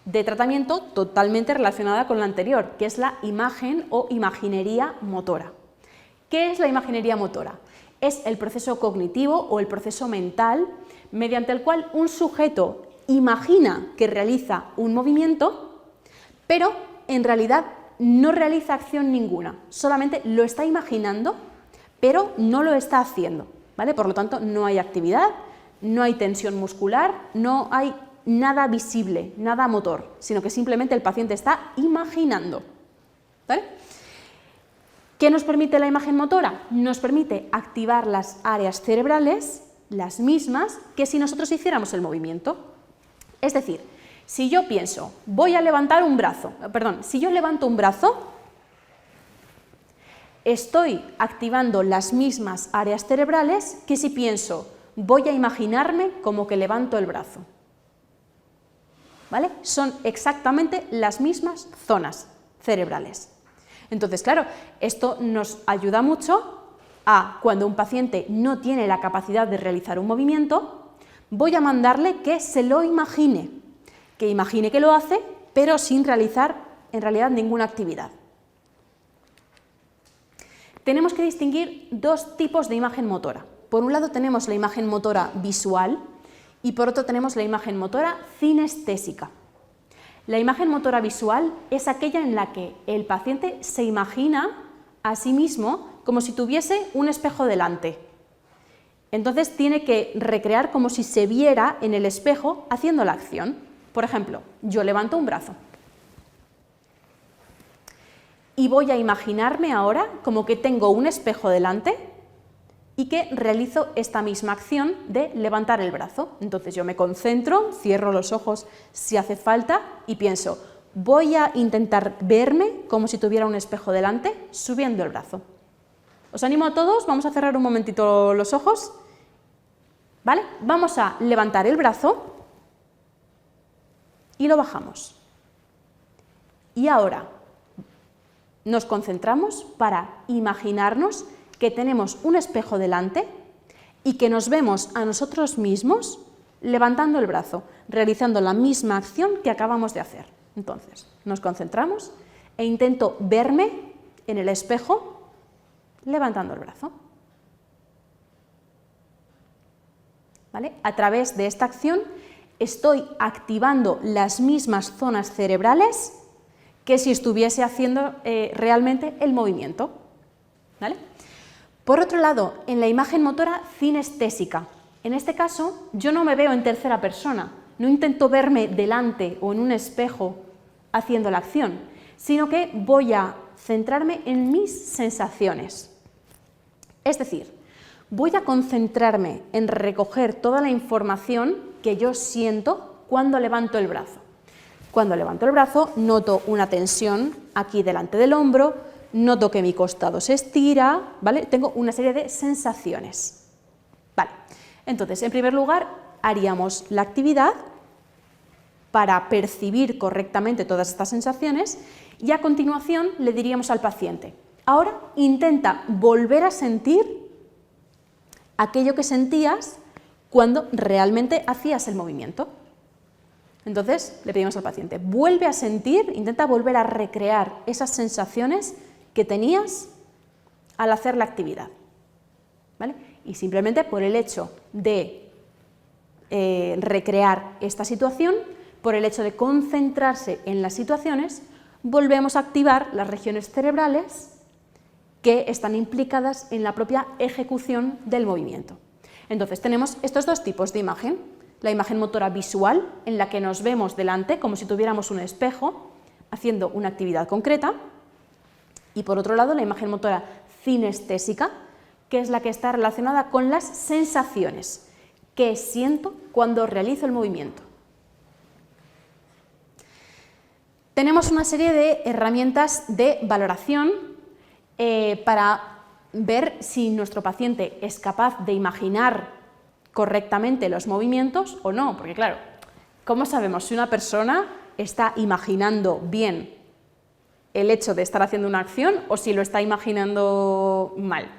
de tratamiento totalmente relacionada con la anterior, que es la imagen o imaginería motora. ¿Qué es la imaginería motora? Es el proceso cognitivo o el proceso mental mediante el cual un sujeto imagina que realiza un movimiento, pero en realidad no realiza acción ninguna, solamente lo está imaginando, pero no lo está haciendo, ¿vale? Por lo tanto, no hay actividad, no hay tensión muscular, no hay nada visible, nada motor, sino que simplemente el paciente está imaginando, ¿vale? ¿Qué nos permite la imagen motora? Nos permite activar las áreas cerebrales, las mismas que si nosotros hiciéramos el movimiento. Es decir, si yo pienso, voy a levantar un brazo, si yo levanto un brazo, estoy activando las mismas áreas cerebrales que si pienso, voy a imaginarme como que levanto el brazo. ¿Vale? Son exactamente las mismas zonas cerebrales. Entonces, claro, esto nos ayuda mucho a cuando un paciente no tiene la capacidad de realizar un movimiento, voy a mandarle que se lo imagine, que imagine que lo hace, pero sin realizar en realidad ninguna actividad. Tenemos que distinguir dos tipos de imagen motora. Por un lado tenemos la imagen motora visual y por otro tenemos la imagen motora cinestésica. La imagen motora visual es aquella en la que el paciente se imagina a sí mismo como si tuviese un espejo delante. Entonces tiene que recrear como si se viera en el espejo haciendo la acción. Por ejemplo, yo levanto un brazo y voy a imaginarme ahora como que tengo un espejo delante y que realizo esta misma acción de levantar el brazo. Entonces yo me concentro, cierro los ojos si hace falta y pienso, voy a intentar verme como si tuviera un espejo delante, subiendo el brazo. Os animo a todos, vamos a cerrar un momentito los ojos, ¿vale? Vamos a levantar el brazo y lo bajamos. Y ahora nos concentramos para imaginarnos que tenemos un espejo delante y que nos vemos a nosotros mismos levantando el brazo, realizando la misma acción que acabamos de hacer. Entonces, nos concentramos e intento verme en el espejo levantando el brazo. ¿Vale? A través de esta acción estoy activando las mismas zonas cerebrales que si estuviese haciendo realmente el movimiento. ¿Vale? Por otro lado, en la imagen motora cinestésica, en este caso yo no me veo en tercera persona, no intento verme delante o en un espejo haciendo la acción, sino que voy a centrarme en mis sensaciones. Es decir, voy a concentrarme en recoger toda la información que yo siento cuando levanto el brazo. Cuando levanto el brazo noto una tensión aquí delante del hombro, noto que mi costado se estira, ¿vale? Tengo una serie de sensaciones. Vale. Entonces, en primer lugar, haríamos la actividad para percibir correctamente todas estas sensaciones y a continuación le diríamos al paciente, ahora intenta volver a sentir aquello que sentías cuando realmente hacías el movimiento. Entonces, le pedimos al paciente, vuelve a sentir, intenta volver a recrear esas sensaciones que tenías al hacer la actividad, ¿vale? Y simplemente por el hecho de recrear esta situación, por el hecho de concentrarse en las situaciones, volvemos a activar las regiones cerebrales que están implicadas en la propia ejecución del movimiento. Entonces tenemos estos dos tipos de imagen, la imagen motora visual, en la que nos vemos delante, como si tuviéramos un espejo, haciendo una actividad concreta. Y por otro lado, la imagen motora cinestésica, que es la que está relacionada con las sensaciones que siento cuando realizo el movimiento. Tenemos una serie de herramientas de valoración para ver si nuestro paciente es capaz de imaginar correctamente los movimientos o no, porque claro, ¿cómo sabemos si una persona está imaginando bien el hecho de estar haciendo una acción o si lo está imaginando mal?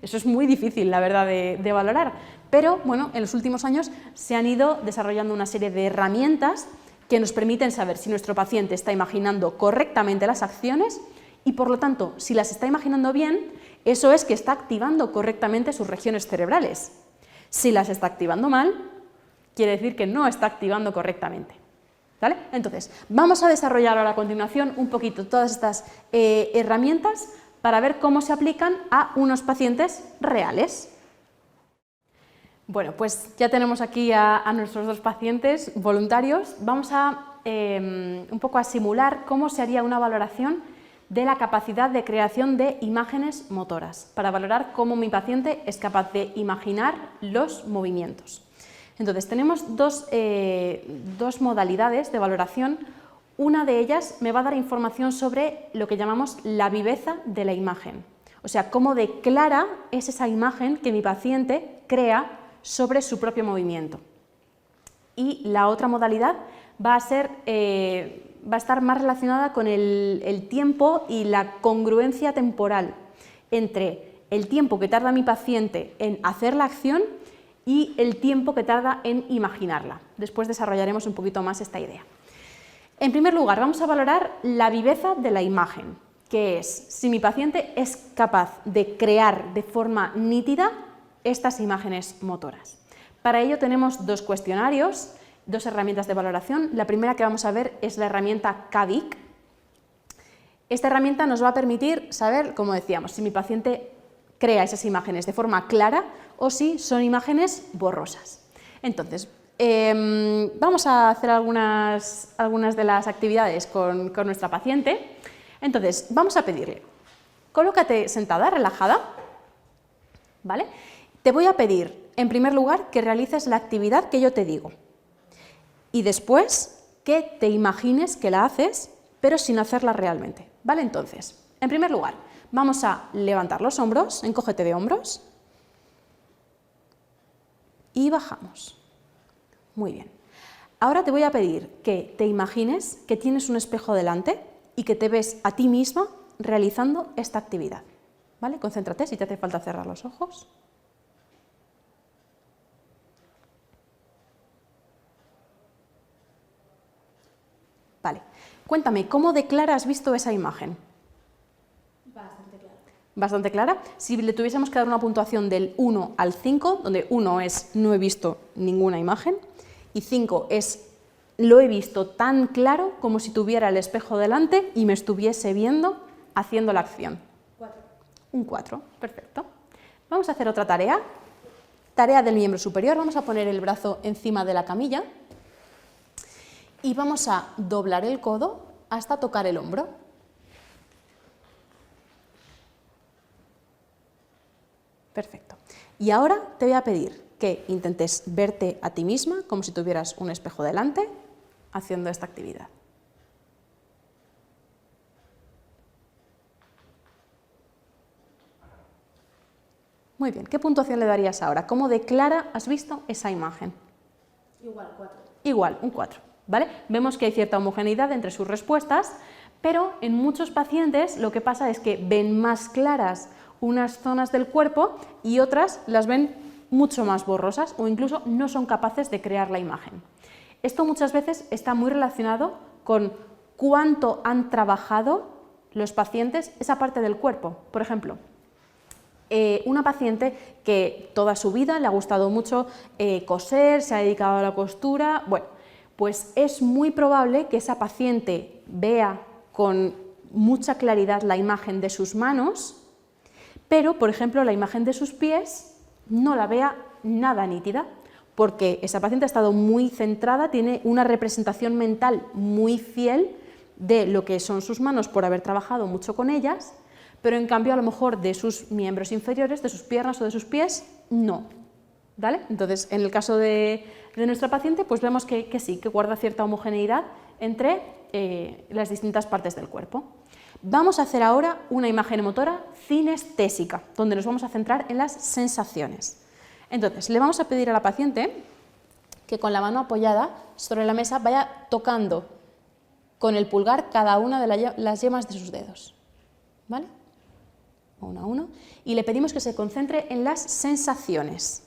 Eso es muy difícil, la verdad, de valorar, pero bueno, en los últimos años se han ido desarrollando una serie de herramientas que nos permiten saber si nuestro paciente está imaginando correctamente las acciones y, por lo tanto, si las está imaginando bien, eso es que está activando correctamente sus regiones cerebrales. Si las está activando mal, quiere decir que no está activando correctamente. ¿Vale? Entonces, vamos a desarrollar ahora a continuación un poquito todas estas herramientas para ver cómo se aplican a unos pacientes reales. Bueno, pues ya tenemos aquí a nuestros dos pacientes voluntarios. Vamos a un poco a simular cómo se haría una valoración de la capacidad de creación de imágenes motoras, para valorar cómo mi paciente es capaz de imaginar los movimientos. Entonces, tenemos dos modalidades de valoración. Una de ellas me va a dar información sobre lo que llamamos la viveza de la imagen, o sea, cómo de clara es esa imagen que mi paciente crea sobre su propio movimiento. Y la otra modalidad va a estar más relacionada con el tiempo y la congruencia temporal entre el tiempo que tarda mi paciente en hacer la acción y el tiempo que tarda en imaginarla. Después desarrollaremos un poquito más esta idea. En primer lugar, vamos a valorar la viveza de la imagen, que es si mi paciente es capaz de crear de forma nítida estas imágenes motoras. Para ello tenemos dos cuestionarios, dos herramientas de valoración. La primera que vamos a ver es la herramienta CAVIC. Esta herramienta nos va a permitir saber, como decíamos, si mi paciente crea esas imágenes de forma clara o si son imágenes borrosas. Entonces, vamos a hacer algunas de las actividades con nuestra paciente. Entonces, vamos a pedirle, colócate sentada, relajada, ¿vale? Te voy a pedir, en primer lugar, que realices la actividad que yo te digo y después que te imagines que la haces, pero sin hacerla realmente, ¿vale? Entonces, en primer lugar, vamos a levantar los hombros, encógete de hombros y bajamos. Muy bien. Ahora te voy a pedir que te imagines que tienes un espejo delante y que te ves a ti misma realizando esta actividad, ¿vale? Concéntrate si te hace falta cerrar los ojos. Vale, cuéntame, ¿cómo de clara has visto esa imagen? Bastante clara. Bastante clara. Si le tuviésemos que dar una puntuación del 1 al 5, donde 1 es no he visto ninguna imagen y 5 es lo he visto tan claro como si tuviera el espejo delante y me estuviese viendo haciendo la acción. 4. Un 4, perfecto. Vamos a hacer otra tarea. Tarea del miembro superior. Vamos a poner el brazo encima de la camilla y vamos a doblar el codo hasta tocar el hombro. Perfecto. Y ahora te voy a pedir que intentes verte a ti misma como si tuvieras un espejo delante haciendo esta actividad. Muy bien, ¿qué puntuación le darías ahora? ¿Cómo de clara has visto esa imagen? Igual, 4. Igual, un 4. ¿Vale? Vemos que hay cierta homogeneidad entre sus respuestas, pero en muchos pacientes lo que pasa es que ven más claras unas zonas del cuerpo y otras las ven mucho más borrosas o incluso no son capaces de crear la imagen. Esto muchas veces está muy relacionado con cuánto han trabajado los pacientes esa parte del cuerpo. Por ejemplo, una paciente que toda su vida le ha gustado mucho coser, se ha dedicado a la costura, bueno, pues es muy probable que esa paciente vea con mucha claridad la imagen de sus manos, pero, por ejemplo, la imagen de sus pies no la vea nada nítida. porque esa paciente ha estado muy centrada, tiene una representación mental muy fiel de lo que son sus manos por haber trabajado mucho con ellas, pero en cambio a lo mejor de sus miembros inferiores, de sus piernas o de sus pies, no. ¿Vale? Entonces, en el caso de nuestra paciente, pues vemos que sí, que guarda cierta homogeneidad entre las distintas partes del cuerpo. Vamos a hacer ahora una imagen motora cinestésica, donde nos vamos a centrar en las sensaciones. Entonces, le vamos a pedir a la paciente que con la mano apoyada sobre la mesa vaya tocando con el pulgar cada una de las yemas de sus dedos. ¿Vale? Uno a uno. Y le pedimos que se concentre en las sensaciones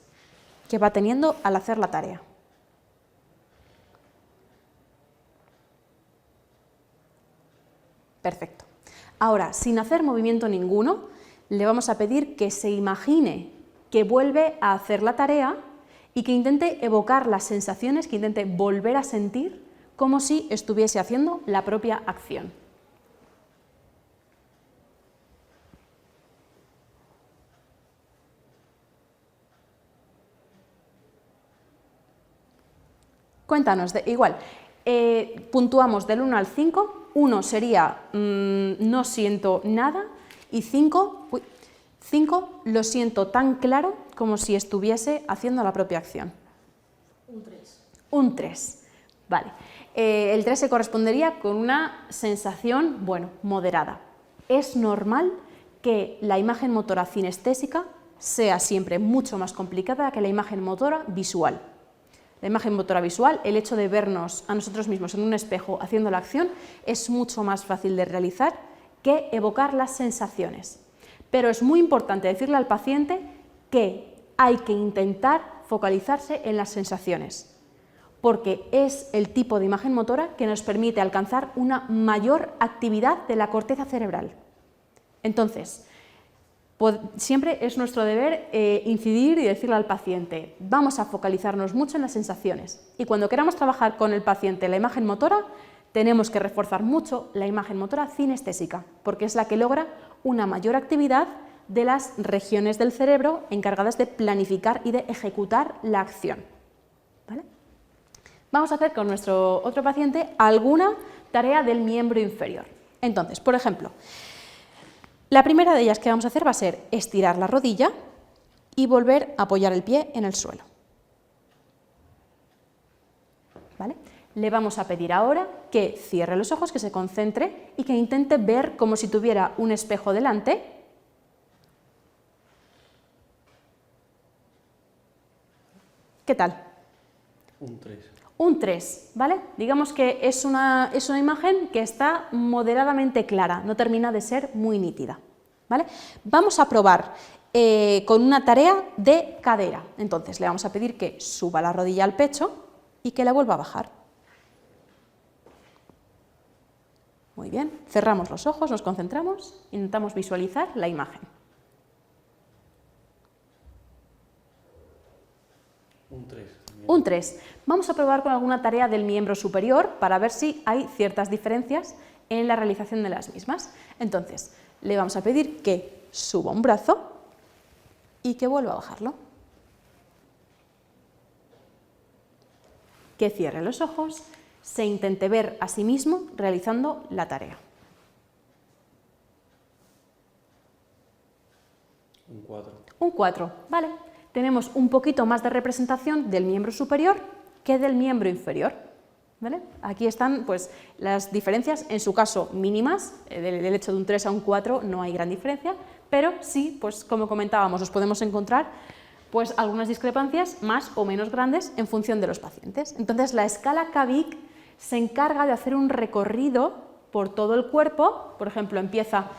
que va teniendo al hacer la tarea. Perfecto. Ahora, sin hacer movimiento ninguno, le vamos a pedir que se imagine que vuelve a hacer la tarea y que intente evocar las sensaciones, que intente volver a sentir como si estuviese haciendo la propia acción. Cuéntanos, igual, puntuamos del 1 al 5, 1 sería no siento nada y 5 lo siento tan claro como si estuviese haciendo la propia acción. Un 3. Un 3, vale. El 3 se correspondería con una sensación, bueno, moderada. Es normal que la imagen motora cinestésica sea siempre mucho más complicada que la imagen motora visual. La imagen motora visual, el hecho de vernos a nosotros mismos en un espejo haciendo la acción, es mucho más fácil de realizar que evocar las sensaciones. Pero es muy importante decirle al paciente que hay que intentar focalizarse en las sensaciones, porque es el tipo de imagen motora que nos permite alcanzar una mayor actividad de la corteza cerebral. Entonces, siempre es nuestro deber incidir y decirle al paciente, vamos a focalizarnos mucho en las sensaciones. Y cuando queramos trabajar con el paciente la imagen motora, tenemos que reforzar mucho la imagen motora cinestésica, porque es la que logra una mayor actividad de las regiones del cerebro encargadas de planificar y de ejecutar la acción. ¿Vale? Vamos a hacer con nuestro otro paciente alguna tarea del miembro inferior. Entonces, por ejemplo, la primera de ellas que vamos a hacer va a ser estirar la rodilla y volver a apoyar el pie en el suelo. ¿Vale? Le vamos a pedir ahora que cierre los ojos, que se concentre y que intente ver como si tuviera un espejo delante. ¿Qué tal? Un 3. Un 3, ¿vale? Digamos que es una imagen que está moderadamente clara, no termina de ser muy nítida, ¿vale? Vamos a probar con una tarea de cadera. Entonces le vamos a pedir que suba la rodilla al pecho y que la vuelva a bajar. Muy bien, cerramos los ojos, nos concentramos, intentamos visualizar la imagen. Un 3. Un 3. Vamos a probar con alguna tarea del miembro superior para ver si hay ciertas diferencias en la realización de las mismas. Entonces, le vamos a pedir que suba un brazo y que vuelva a bajarlo. Que cierre los ojos, se intente ver a sí mismo realizando la tarea. Un 4. Un 4, vale. Tenemos un poquito más de representación del miembro superior que del miembro inferior. ¿Vale? Aquí están pues, las diferencias, en su caso mínimas, del hecho de un 3 a un 4 no hay gran diferencia, pero sí, pues, como comentábamos, nos podemos encontrar pues, algunas discrepancias más o menos grandes en función de los pacientes. Entonces la escala K-Vick se encarga de hacer un recorrido por todo el cuerpo, por ejemplo, empieza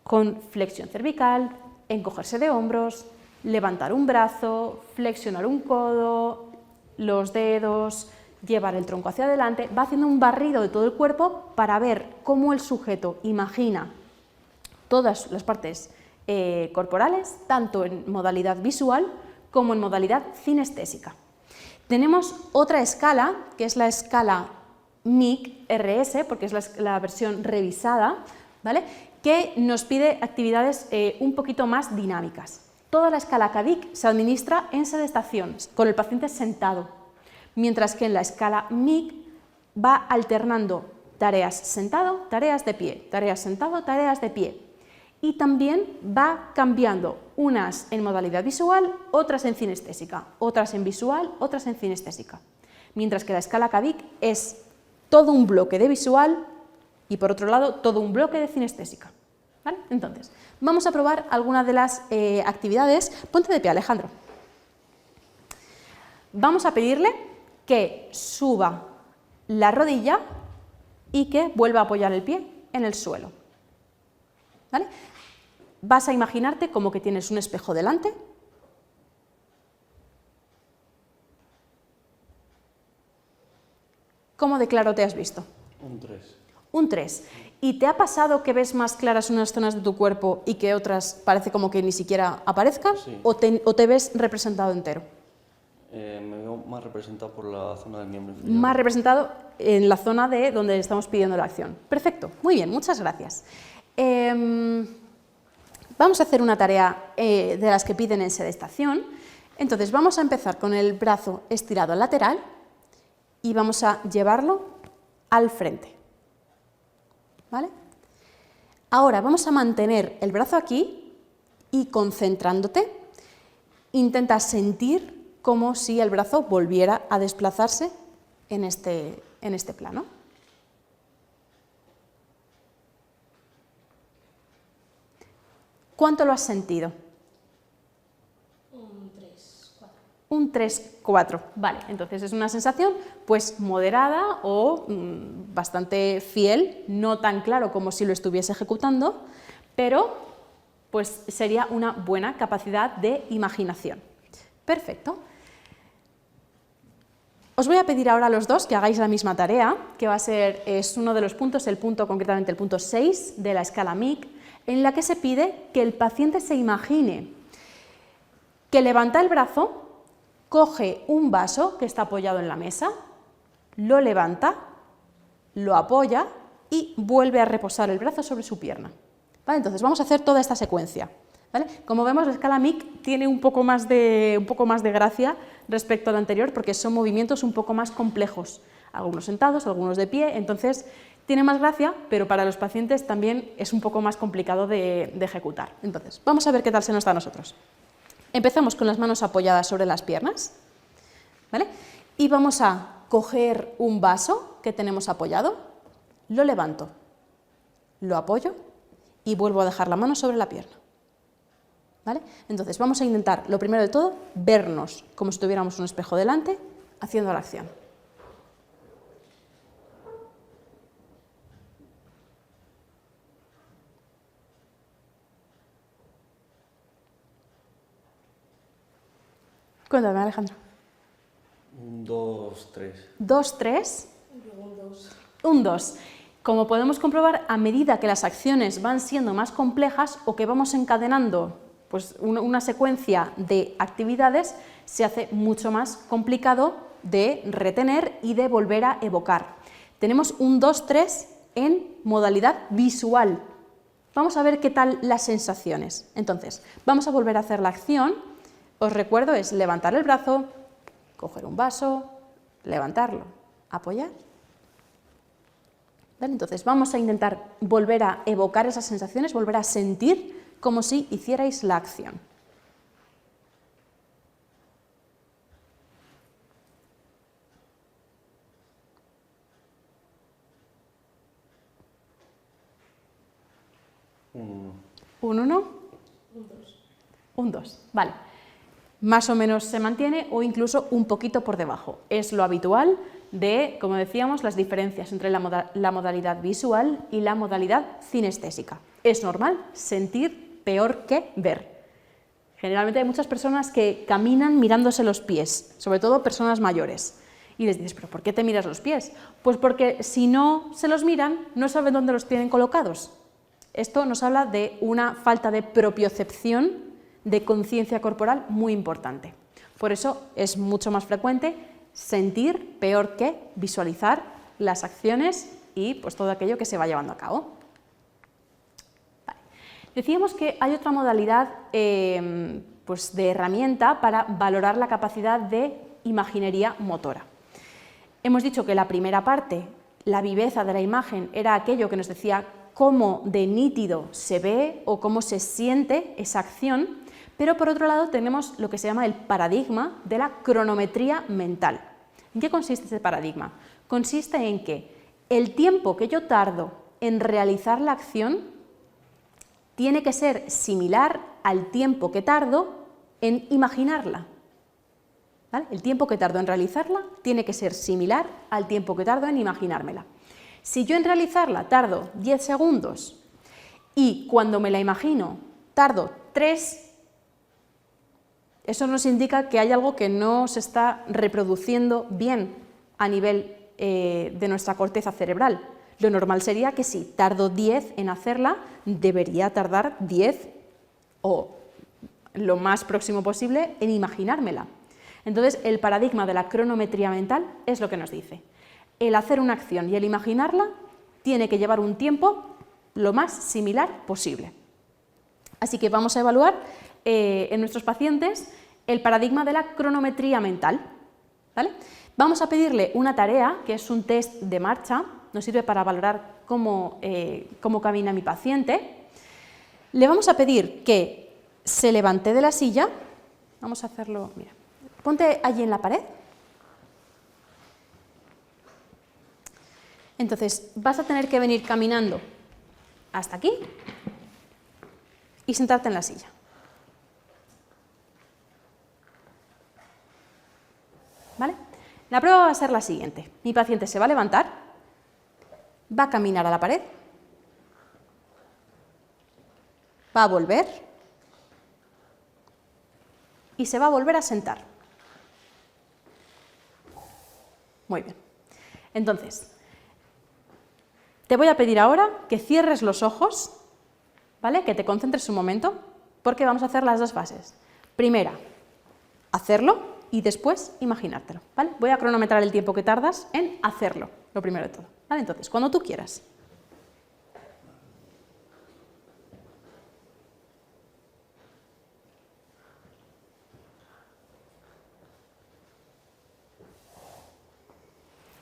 con flexión cervical, encogerse de hombros, levantar un brazo, flexionar un codo, los dedos, llevar el tronco hacia adelante, va haciendo un barrido de todo el cuerpo para ver cómo el sujeto imagina todas las partes corporales, tanto en modalidad visual como en modalidad cinestésica. Tenemos otra escala, que es la escala MIC-RS, porque es la versión revisada, ¿vale? Que nos pide actividades un poquito más dinámicas. Toda la escala CADIC se administra en sedestación, con el paciente sentado, mientras que en la escala MIC va alternando tareas sentado, tareas de pie, tareas sentado, tareas de pie. Y también va cambiando unas en modalidad visual, otras en cinestésica, otras en visual, otras en cinestésica. Mientras que la escala CADIC es todo un bloque de visual y por otro lado todo un bloque de cinestésica. ¿Vale? Entonces, vamos a probar algunas de las actividades. Ponte de pie, Alejandro. Vamos a pedirle que suba la rodilla y que vuelva a apoyar el pie en el suelo. ¿Vale? Vas a imaginarte como que tienes un espejo delante. ¿Cómo de claro te has visto? Un 3. Un 3. ¿Y te ha pasado que ves más claras unas zonas de tu cuerpo y que otras parece como que ni siquiera aparezcan? Sí. ¿O te ves representado entero? Me veo más representado por la zona del miembro inferior. Más representado en la zona de donde estamos pidiendo la acción. Perfecto, muy bien, muchas gracias. Vamos a hacer una tarea de las que piden en sedestación. Entonces vamos a empezar con el brazo estirado al lateral y vamos a llevarlo al frente. ¿Vale? Ahora vamos a mantener el brazo aquí y concentrándote, intenta sentir como si el brazo volviera a desplazarse en este plano. ¿Cuánto lo has sentido? Un 3, 4. Un 3, 4. Vale, entonces es una sensación pues moderada o bastante fiel, no tan claro como si lo estuviese ejecutando, pero pues sería una buena capacidad de imaginación. Perfecto. Os voy a pedir ahora a los dos que hagáis la misma tarea, que va a ser, es uno de los puntos, concretamente el punto 6 de la escala MIC, en la que se pide que el paciente se imagine que levanta el brazo, coge un vaso que está apoyado en la mesa, lo levanta, lo apoya y vuelve a reposar el brazo sobre su pierna. ¿Vale? Entonces vamos a hacer toda esta secuencia. ¿Vale? Como vemos, la escala MIC tiene un poco más de gracia respecto a la anterior porque son movimientos un poco más complejos, algunos sentados, algunos de pie, entonces tiene más gracia, pero para los pacientes también es un poco más complicado de ejecutar. Entonces, vamos a ver qué tal se nos da a nosotros. Empezamos con las manos apoyadas sobre las piernas, ¿vale? Y vamos a coger un vaso que tenemos apoyado, lo levanto, lo apoyo y vuelvo a dejar la mano sobre la pierna. ¿Vale? Entonces vamos a intentar, lo primero de todo, vernos como si tuviéramos un espejo delante, haciendo la acción. Cuéntame, Alejandro. Un 2, 3. 2, 3. Un 2. Un 2. Como podemos comprobar, a medida que las acciones van siendo más complejas o que vamos encadenando pues una secuencia de actividades, se hace mucho más complicado de retener y de volver a evocar. Tenemos un 2-3 en modalidad visual. Vamos a ver qué tal las sensaciones. Entonces, vamos a volver a hacer la acción. Os recuerdo, es levantar el brazo, coger un vaso, levantarlo, apoyar. ¿Vale? Entonces, vamos a intentar volver a evocar esas sensaciones, volver a sentir como si hicierais la acción. Un 1, 1. Un 2. Un 2, vale. Más o menos se mantiene o incluso un poquito por debajo. Es lo habitual de, como decíamos, las diferencias entre la modalidad visual y la modalidad cinestésica. Es normal sentir peor que ver. Generalmente hay muchas personas que caminan mirándose los pies, sobre todo personas mayores. Y les dices, ¿pero por qué te miras los pies? Pues porque si no se los miran, no saben dónde los tienen colocados. Esto nos habla de una falta de propiocepción, de conciencia corporal muy importante. Por eso es mucho más frecuente sentir peor que visualizar las acciones y pues todo aquello que se va llevando a cabo. Vale. Decíamos que hay otra modalidad pues, de herramienta para valorar la capacidad de imaginería motora. Hemos dicho que la primera parte, la viveza de la imagen, era aquello que nos decía cómo de nítido se ve o cómo se siente esa acción, pero por otro lado tenemos lo que se llama el paradigma de la cronometría mental. ¿En qué consiste este paradigma? Consiste en que el tiempo que yo tardo en realizar la acción tiene que ser similar al tiempo que tardo en imaginarla. ¿Vale? El tiempo que tardo en realizarla tiene que ser similar al tiempo que tardo en imaginármela. Si yo en realizarla tardo 10 segundos y cuando me la imagino tardo 3, eso nos indica que hay algo que no se está reproduciendo bien a nivel de nuestra corteza cerebral. Lo normal sería que si tardo 10 en hacerla, debería tardar 10 o lo más próximo posible en imaginármela. Entonces, el paradigma de la cronometría mental es lo que nos dice. El hacer una acción y el imaginarla tiene que llevar un tiempo lo más similar posible. Así que vamos a evaluar en nuestros pacientes el paradigma de la cronometría mental. ¿Vale? Vamos a pedirle una tarea, que es un test de marcha, nos sirve para valorar cómo camina mi paciente. Le vamos a pedir que se levante de la silla, vamos a hacerlo, mira, ponte allí en la pared. Entonces vas a tener que venir caminando hasta aquí y sentarte en la silla. ¿Vale? La prueba va a ser la siguiente. Mi paciente se va a levantar, va a caminar a la pared, va a volver y se va a volver a sentar. Muy bien. Entonces, te voy a pedir ahora que cierres los ojos, ¿vale? Que te concentres un momento, porque vamos a hacer las dos fases. Primera, hacerlo y después imaginártelo, ¿vale? Voy a cronometrar el tiempo que tardas en hacerlo, lo primero de todo, ¿vale? Entonces, cuando tú quieras.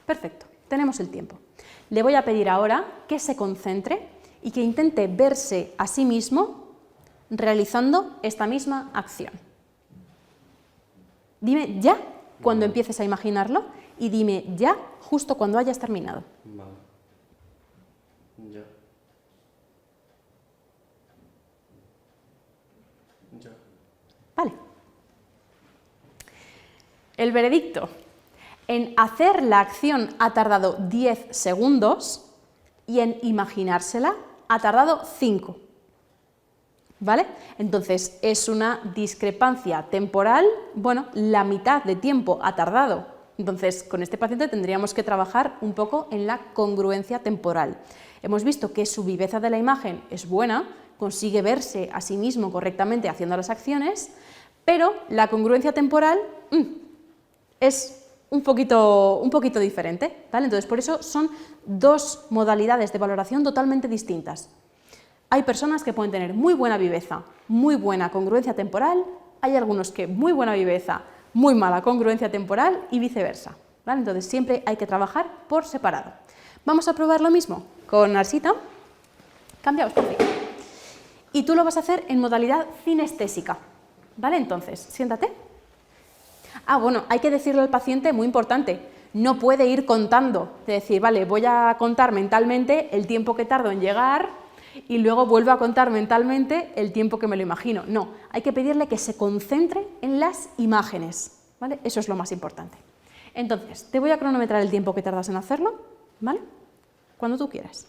Perfecto, tenemos el tiempo. Le voy a pedir ahora que se concentre y que intente verse a sí mismo realizando esta misma acción. Dime ya cuando empieces a imaginarlo y dime ya justo cuando hayas terminado. Vale. Ya. Ya. Vale. El veredicto. En hacer la acción ha tardado 10 segundos y en imaginársela ha tardado 5. ¿Vale? Entonces, es una discrepancia temporal, bueno, la mitad de tiempo ha tardado. Entonces, con este paciente tendríamos que trabajar un poco en la congruencia temporal. Hemos visto que su viveza de la imagen es buena, consigue verse a sí mismo correctamente haciendo las acciones, pero la congruencia temporal es un poquito diferente, ¿vale? Entonces, por eso son dos modalidades de valoración totalmente distintas. Hay personas que pueden tener muy buena viveza, muy buena congruencia temporal, hay algunos que muy buena viveza, muy mala congruencia temporal y viceversa, ¿vale? Entonces, siempre hay que trabajar por separado. Vamos a probar lo mismo con Arsita. Cambiaos, por favor. Y tú lo vas a hacer en modalidad cinestésica, ¿vale? Entonces, siéntate. Bueno, hay que decirle al paciente, muy importante, no puede ir contando, de decir, vale, voy a contar mentalmente el tiempo que tardo en llegar y luego vuelvo a contar mentalmente el tiempo que me lo imagino. No, hay que pedirle que se concentre en las imágenes, ¿vale? Eso es lo más importante. Entonces, te voy a cronometrar el tiempo que tardas en hacerlo, ¿vale? Cuando tú quieras.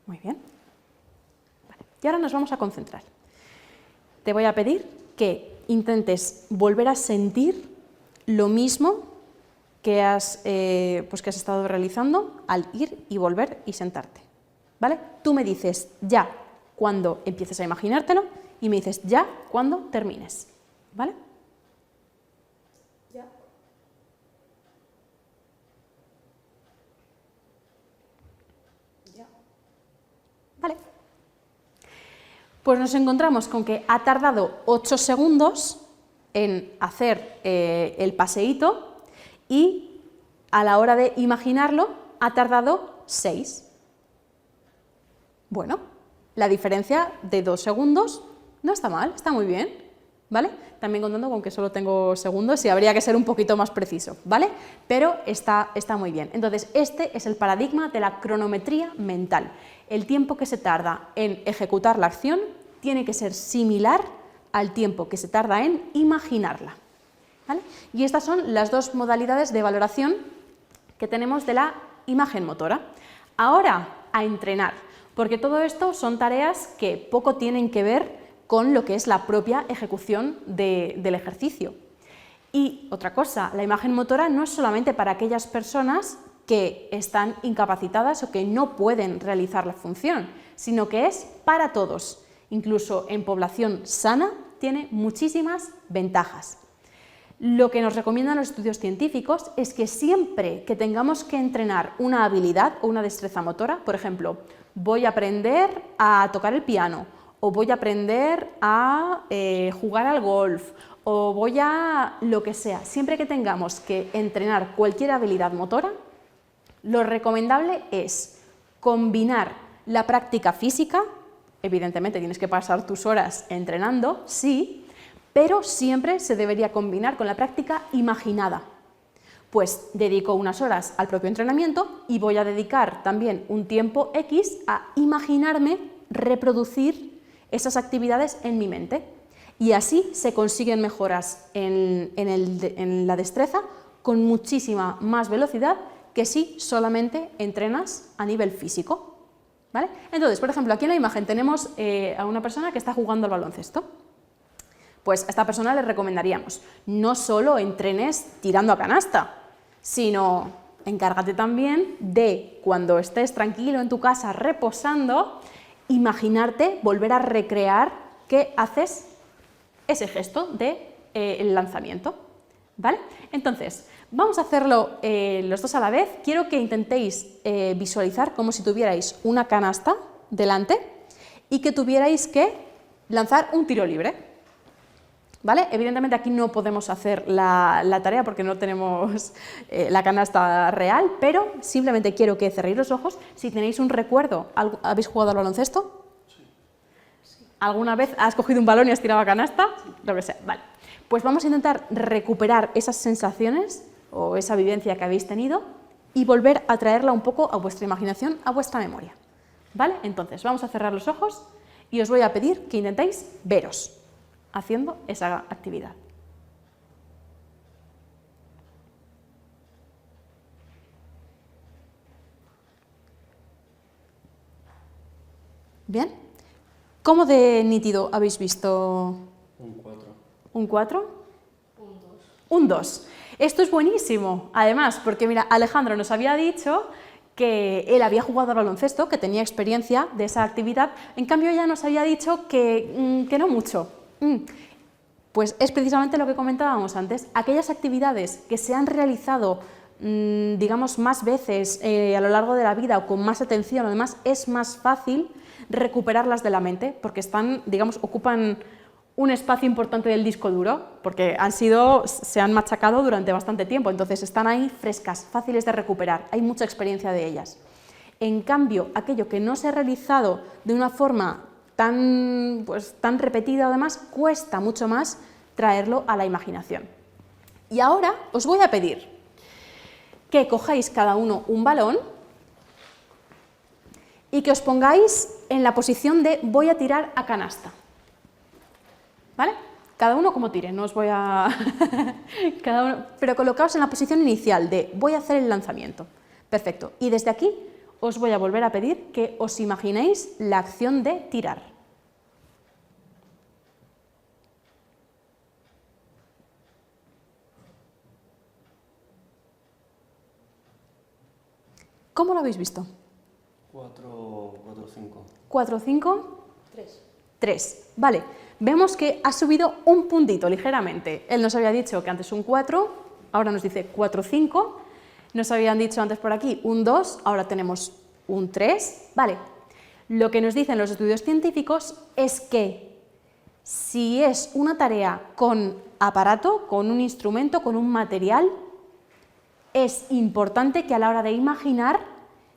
Muy bien. Vale. Y ahora nos vamos a concentrar. Te voy a pedir que intentes volver a sentir lo mismo que has estado realizando al ir y volver y sentarte. ¿Vale? Tú me dices ya cuando empieces a imaginártelo y me dices ya cuando termines. ¿Vale? Ya. Pues nos encontramos con que ha tardado 8 segundos en hacer el paseíto y a la hora de imaginarlo ha tardado 6. Bueno, la diferencia de 2 segundos no está mal, está muy bien, ¿vale? También contando con que solo tengo segundos y habría que ser un poquito más preciso, ¿vale? Pero está muy bien. Entonces, este es el paradigma de la cronometría mental. El tiempo que se tarda en ejecutar la acción tiene que ser similar al tiempo que se tarda en imaginarla, ¿vale? Y estas son las dos modalidades de valoración que tenemos de la imagen motora. Ahora, a entrenar, porque todo esto son tareas que poco tienen que ver con lo que es la propia ejecución del ejercicio. Y otra cosa, la imagen motora no es solamente para aquellas personas que están incapacitadas o que no pueden realizar la función, sino que es para todos. Incluso en población sana tiene muchísimas ventajas. Lo que nos recomiendan los estudios científicos es que siempre que tengamos que entrenar una habilidad o una destreza motora, por ejemplo, voy a aprender a tocar el piano, o voy a aprender a jugar al golf, o voy a lo que sea, siempre que tengamos que entrenar cualquier habilidad motora, lo recomendable es combinar la práctica física, evidentemente tienes que pasar tus horas entrenando, sí, pero siempre se debería combinar con la práctica imaginada. Pues dedico unas horas al propio entrenamiento y voy a dedicar también un tiempo X a imaginarme reproducir esas actividades en mi mente. Y así se consiguen mejoras en la destreza con muchísima más velocidad que si solamente entrenas a nivel físico, ¿vale? Entonces, por ejemplo, aquí en la imagen tenemos a una persona que está jugando al baloncesto. Pues a esta persona le recomendaríamos, no solo entrenes tirando a canasta, sino encárgate también de, cuando estés tranquilo en tu casa reposando, imaginarte, volver a recrear que haces ese gesto del lanzamiento, ¿vale? Entonces, vamos a hacerlo los dos a la vez. Quiero que intentéis visualizar como si tuvierais una canasta delante y que tuvierais que lanzar un tiro libre, ¿vale? Evidentemente aquí no podemos hacer la tarea porque no tenemos la canasta real, pero simplemente quiero que cerréis los ojos. Si tenéis un recuerdo, ¿habéis jugado al baloncesto? ¿Alguna vez has cogido un balón y has tirado a canasta? Lo que sea, vale. Pues vamos a intentar recuperar esas sensaciones o esa vivencia que habéis tenido y volver a traerla un poco a vuestra imaginación, a vuestra memoria, ¿vale? Entonces, vamos a cerrar los ojos y os voy a pedir que intentéis veros haciendo esa actividad. ¿Bien? ¿Cómo de nítido habéis visto? Un 4. ¿Un 4? Un 2. Un 2. Esto es buenísimo, además, porque mira, Alejandro nos había dicho que él había jugado al baloncesto, que tenía experiencia de esa actividad, en cambio ella nos había dicho que no mucho. Pues es precisamente lo que comentábamos antes, aquellas actividades que se han realizado, digamos, más veces a lo largo de la vida o con más atención, además es más fácil recuperarlas de la mente, porque están, digamos, ocupan un espacio importante del disco duro, porque se han machacado durante bastante tiempo, entonces están ahí frescas, fáciles de recuperar, hay mucha experiencia de ellas. En cambio, aquello que no se ha realizado de una forma tan repetida, además, cuesta mucho más traerlo a la imaginación. Y ahora os voy a pedir que cojáis cada uno un balón y que os pongáis en la posición de voy a tirar a canasta. ¿Vale? Cada uno como tire, no os voy a... pero colocaos en la posición inicial de voy a hacer el lanzamiento. Perfecto. Y desde aquí os voy a volver a pedir que os imaginéis la acción de tirar. ¿Cómo lo habéis visto? 4, 5. 4, 5. 3. 3. Vale, vemos que ha subido un puntito ligeramente. Él nos había dicho que antes un 4, ahora nos dice 4, 5. Nos habían dicho antes por aquí un 2, ahora tenemos un 3. Vale, Lo que nos dicen los estudios científicos es que si es una tarea con aparato, con un instrumento, con un material, es importante que a la hora de imaginar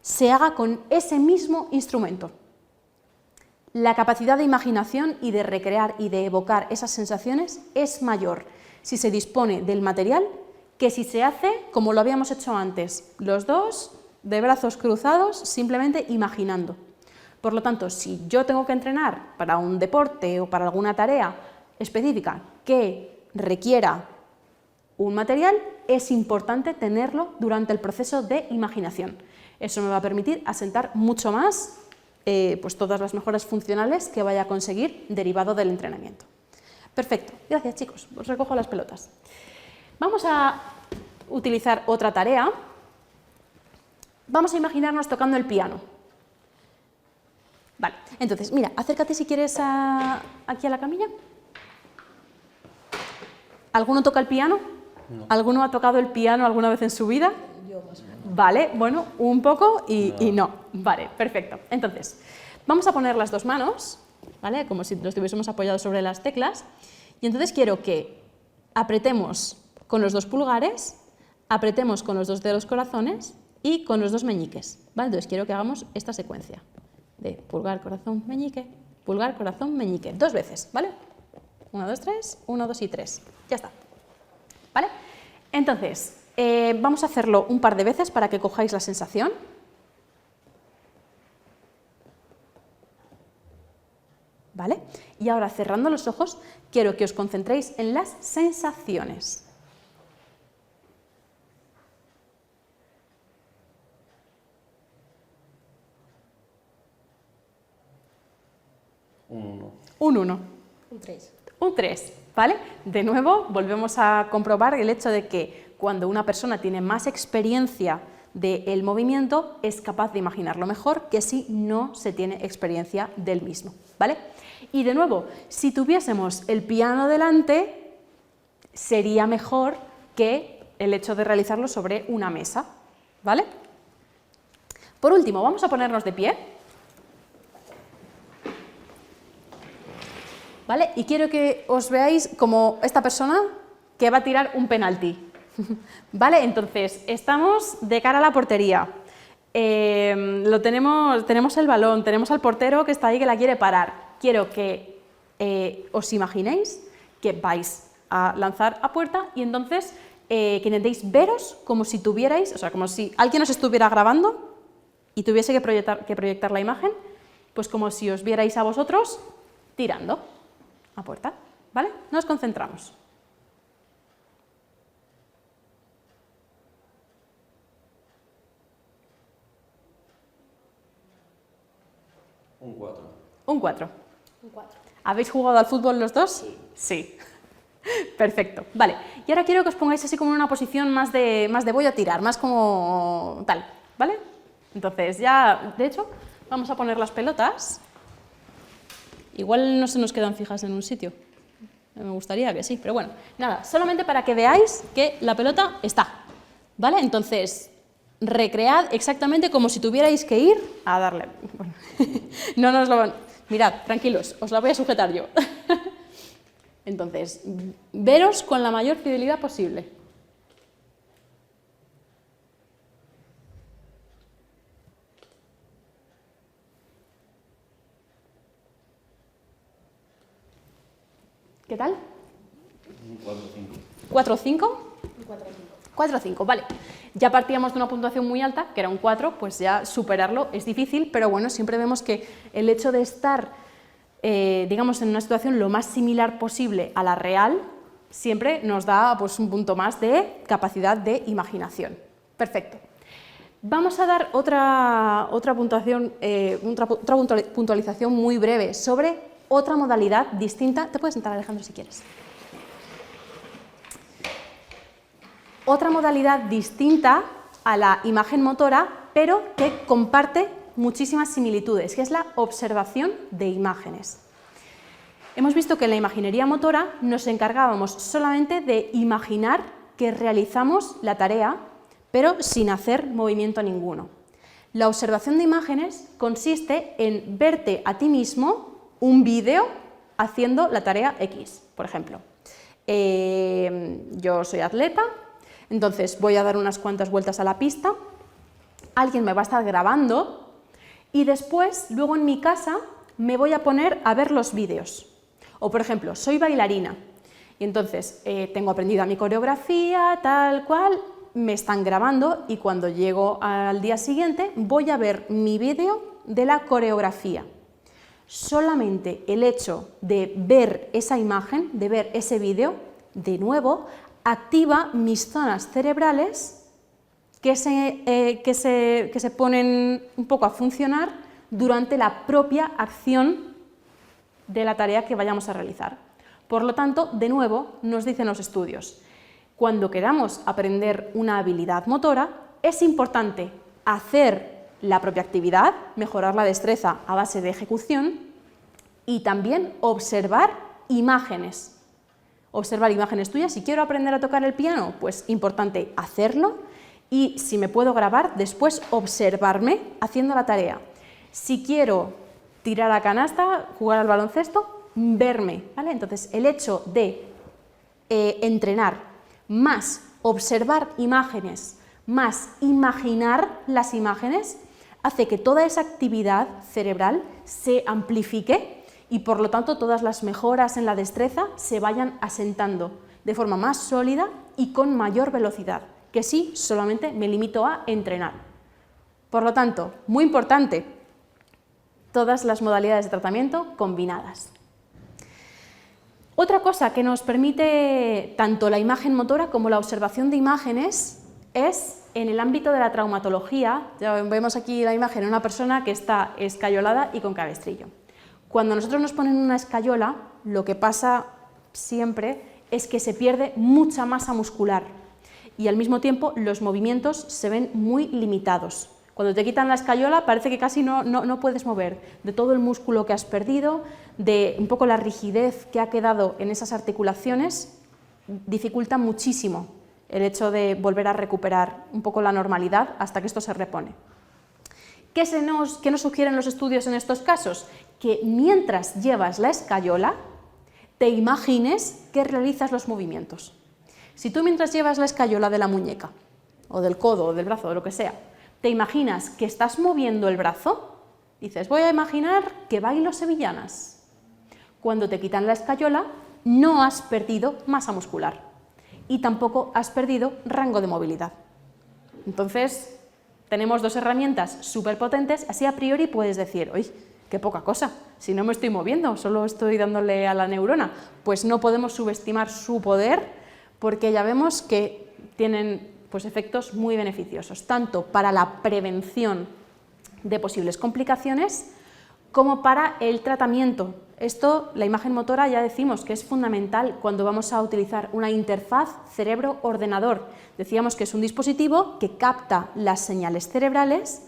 se haga con ese mismo instrumento. La capacidad de imaginación y de recrear y de evocar esas sensaciones es mayor si se dispone del material que si se hace como lo habíamos hecho antes, los dos de brazos cruzados, simplemente imaginando. Por lo tanto, si yo tengo que entrenar para un deporte o para alguna tarea específica que requiera un material, es importante tenerlo durante el proceso de imaginación. Eso me va a permitir asentar mucho más pues todas las mejoras funcionales que vaya a conseguir derivado del entrenamiento. Perfecto, gracias chicos, os recojo las pelotas. Vamos a utilizar otra tarea. Vamos a imaginarnos tocando el piano. Vale, entonces, mira, acércate si quieres aquí a la camilla. ¿Alguno toca el piano? No. ¿Alguno ha tocado el piano alguna vez en su vida? Yo más o menos. Vale, bueno, un poco y no. Vale, perfecto. Entonces, vamos a poner las dos manos, ¿vale? Como si los tuviésemos apoyados sobre las teclas. Y entonces quiero que apretemos con los dos pulgares, apretemos con los dos dedos corazones y con los dos meñiques, ¿vale? Entonces quiero que hagamos esta secuencia de pulgar, corazón, meñique, pulgar, corazón, meñique. 2 veces, ¿vale? 1, 2, 3, 1, 2 y 3. Ya está. ¿Vale? Entonces, vamos a hacerlo un par de veces para que cojáis la sensación. ¿Vale? Y ahora, cerrando los ojos, quiero que os concentréis en las sensaciones. Un 1. Un 1. Un 3. Un 3, ¿vale? De nuevo, volvemos a comprobar el hecho de que cuando una persona tiene más experiencia del movimiento, es capaz de imaginarlo mejor que si no se tiene experiencia del mismo, ¿vale? Y de nuevo, si tuviésemos el piano delante, sería mejor que el hecho de realizarlo sobre una mesa, ¿vale? Por último, vamos a ponernos de pie. ¿Vale? Y quiero que os veáis como esta persona que va a tirar un penalti. ¿Vale? Entonces, estamos de cara a la portería. Tenemos el balón, tenemos al portero que está ahí que la quiere parar. Quiero que os imaginéis que vais a lanzar a puerta y entonces que intentéis veros como si tuvierais, o sea, como si alguien os estuviera grabando y tuviese que proyectar la imagen, pues como si os vierais a vosotros tirando a puerta, ¿vale? Nos concentramos. Un 4. Un 4. Un 4. ¿Habéis jugado al fútbol los dos? Sí. Sí. Perfecto. Vale. Y ahora quiero que os pongáis así como en una posición más de voy a tirar, más como tal, ¿vale? Entonces ya, de hecho, vamos a poner las pelotas. Igual no se nos quedan fijas en un sitio. Me gustaría que sí, pero bueno, nada, solamente para que veáis que la pelota está, ¿vale? Entonces, recread exactamente como si tuvierais que ir a darle. Bueno, no nos lo van. Mirad, tranquilos, os la voy a sujetar yo. Entonces, veros con la mayor fidelidad posible. ¿Qué tal? Un 4, 5. 4 5. Un 4, 5. 4 5, vale. Ya partíamos de una puntuación muy alta, que era un 4, pues ya superarlo es difícil, pero bueno, siempre vemos que el hecho de estar, digamos, en una situación lo más similar posible a la real, siempre nos da pues, un punto más de capacidad de imaginación. Perfecto. Vamos a dar otra puntualización muy breve sobre otra modalidad distinta. Te puedes sentar, Alejandro, si quieres. Otra modalidad distinta a la imagen motora, pero que comparte muchísimas similitudes, que es la observación de imágenes. Hemos visto que en la imaginería motora nos encargábamos solamente de imaginar que realizamos la tarea, pero sin hacer movimiento ninguno. La observación de imágenes consiste en verte a ti mismo un vídeo haciendo la tarea X, por ejemplo. Yo soy atleta, entonces voy a dar unas cuantas vueltas a la pista, alguien me va a estar grabando y después, luego en mi casa, me voy a poner a ver los vídeos. O por ejemplo, soy bailarina y entonces tengo aprendida mi coreografía, tal cual, me están grabando y cuando llego al día siguiente voy a ver mi vídeo de la coreografía. Solamente el hecho de ver esa imagen, de ver ese vídeo, de nuevo, activa mis zonas cerebrales que se ponen un poco a funcionar durante la propia acción de la tarea que vayamos a realizar. Por lo tanto, de nuevo, nos dicen los estudios, cuando queramos aprender una habilidad motora, es importante hacer la propia actividad, mejorar la destreza a base de ejecución y también observar imágenes. Observar imágenes tuyas. Si quiero aprender a tocar el piano, pues importante hacerlo y si me puedo grabar, después observarme haciendo la tarea. Si quiero tirar a canasta, jugar al baloncesto, verme, ¿vale? Entonces, el hecho de entrenar más observar imágenes, más imaginar las imágenes, hace que toda esa actividad cerebral se amplifique y por lo tanto todas las mejoras en la destreza se vayan asentando de forma más sólida y con mayor velocidad, que si solamente me limito a entrenar. Por lo tanto, muy importante, todas las modalidades de tratamiento combinadas. Otra cosa que nos permite tanto la imagen motora como la observación de imágenes es en el ámbito de la traumatología. Ya vemos aquí la imagen de una persona que está escayolada y con cabestrillo. Cuando nosotros nos ponen una escayola, lo que pasa siempre es que se pierde mucha masa muscular y al mismo tiempo los movimientos se ven muy limitados. Cuando te quitan la escayola parece que casi no puedes mover de todo el músculo que has perdido, de un poco la rigidez que ha quedado en esas articulaciones, dificulta muchísimo el hecho de volver a recuperar un poco la normalidad hasta que esto se repone. ¿Qué nos sugieren los estudios en estos casos? Que mientras llevas la escayola, te imagines que realizas los movimientos. Si tú mientras llevas la escayola de la muñeca, o del codo, o del brazo, o de lo que sea, te imaginas que estás moviendo el brazo, dices, voy a imaginar que bailo sevillanas. Cuando te quitan la escayola, no has perdido masa muscular y tampoco has perdido rango de movilidad. Entonces, tenemos dos herramientas súper potentes, así a priori puedes decir, uy, qué poca cosa, si no me estoy moviendo, solo estoy dándole a la neurona. Pues no podemos subestimar su poder porque ya vemos que tienen efectos muy beneficiosos, tanto para la prevención de posibles complicaciones como para el tratamiento. Esto, la imagen motora, ya decimos que es fundamental cuando vamos a utilizar una interfaz cerebro-ordenador. Decíamos que es un dispositivo que capta las señales cerebrales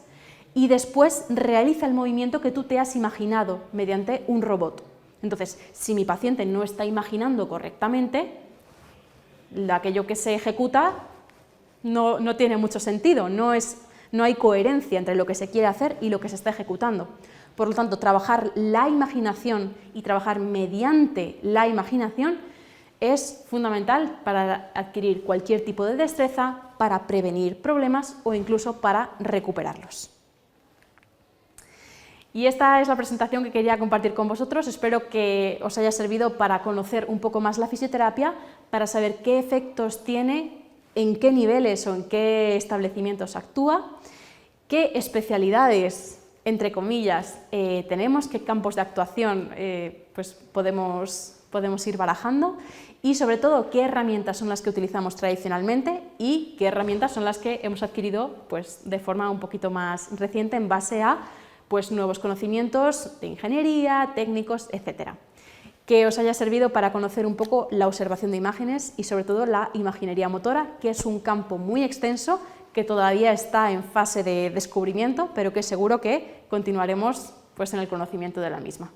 y después realiza el movimiento que tú te has imaginado mediante un robot. Entonces, si mi paciente no está imaginando correctamente, aquello que se ejecuta no tiene mucho sentido, no hay coherencia entre lo que se quiere hacer y lo que se está ejecutando. Por lo tanto, trabajar la imaginación y trabajar mediante la imaginación es fundamental para adquirir cualquier tipo de destreza, para prevenir problemas o incluso para recuperarlos. Y esta es la presentación que quería compartir con vosotros. Espero que os haya servido para conocer un poco más la fisioterapia, para saber qué efectos tiene, en qué niveles o en qué establecimientos actúa, qué especialidades, entre comillas, tenemos, qué campos de actuación podemos ir barajando y sobre todo qué herramientas son las que utilizamos tradicionalmente y qué herramientas son las que hemos adquirido de forma un poquito más reciente en base a nuevos conocimientos de ingeniería, técnicos, etc. Que os haya servido para conocer un poco la observación de imágenes y sobre todo la imaginería motora, que es un campo muy extenso que todavía está en fase de descubrimiento, pero que seguro que continuaremos en el conocimiento de la misma.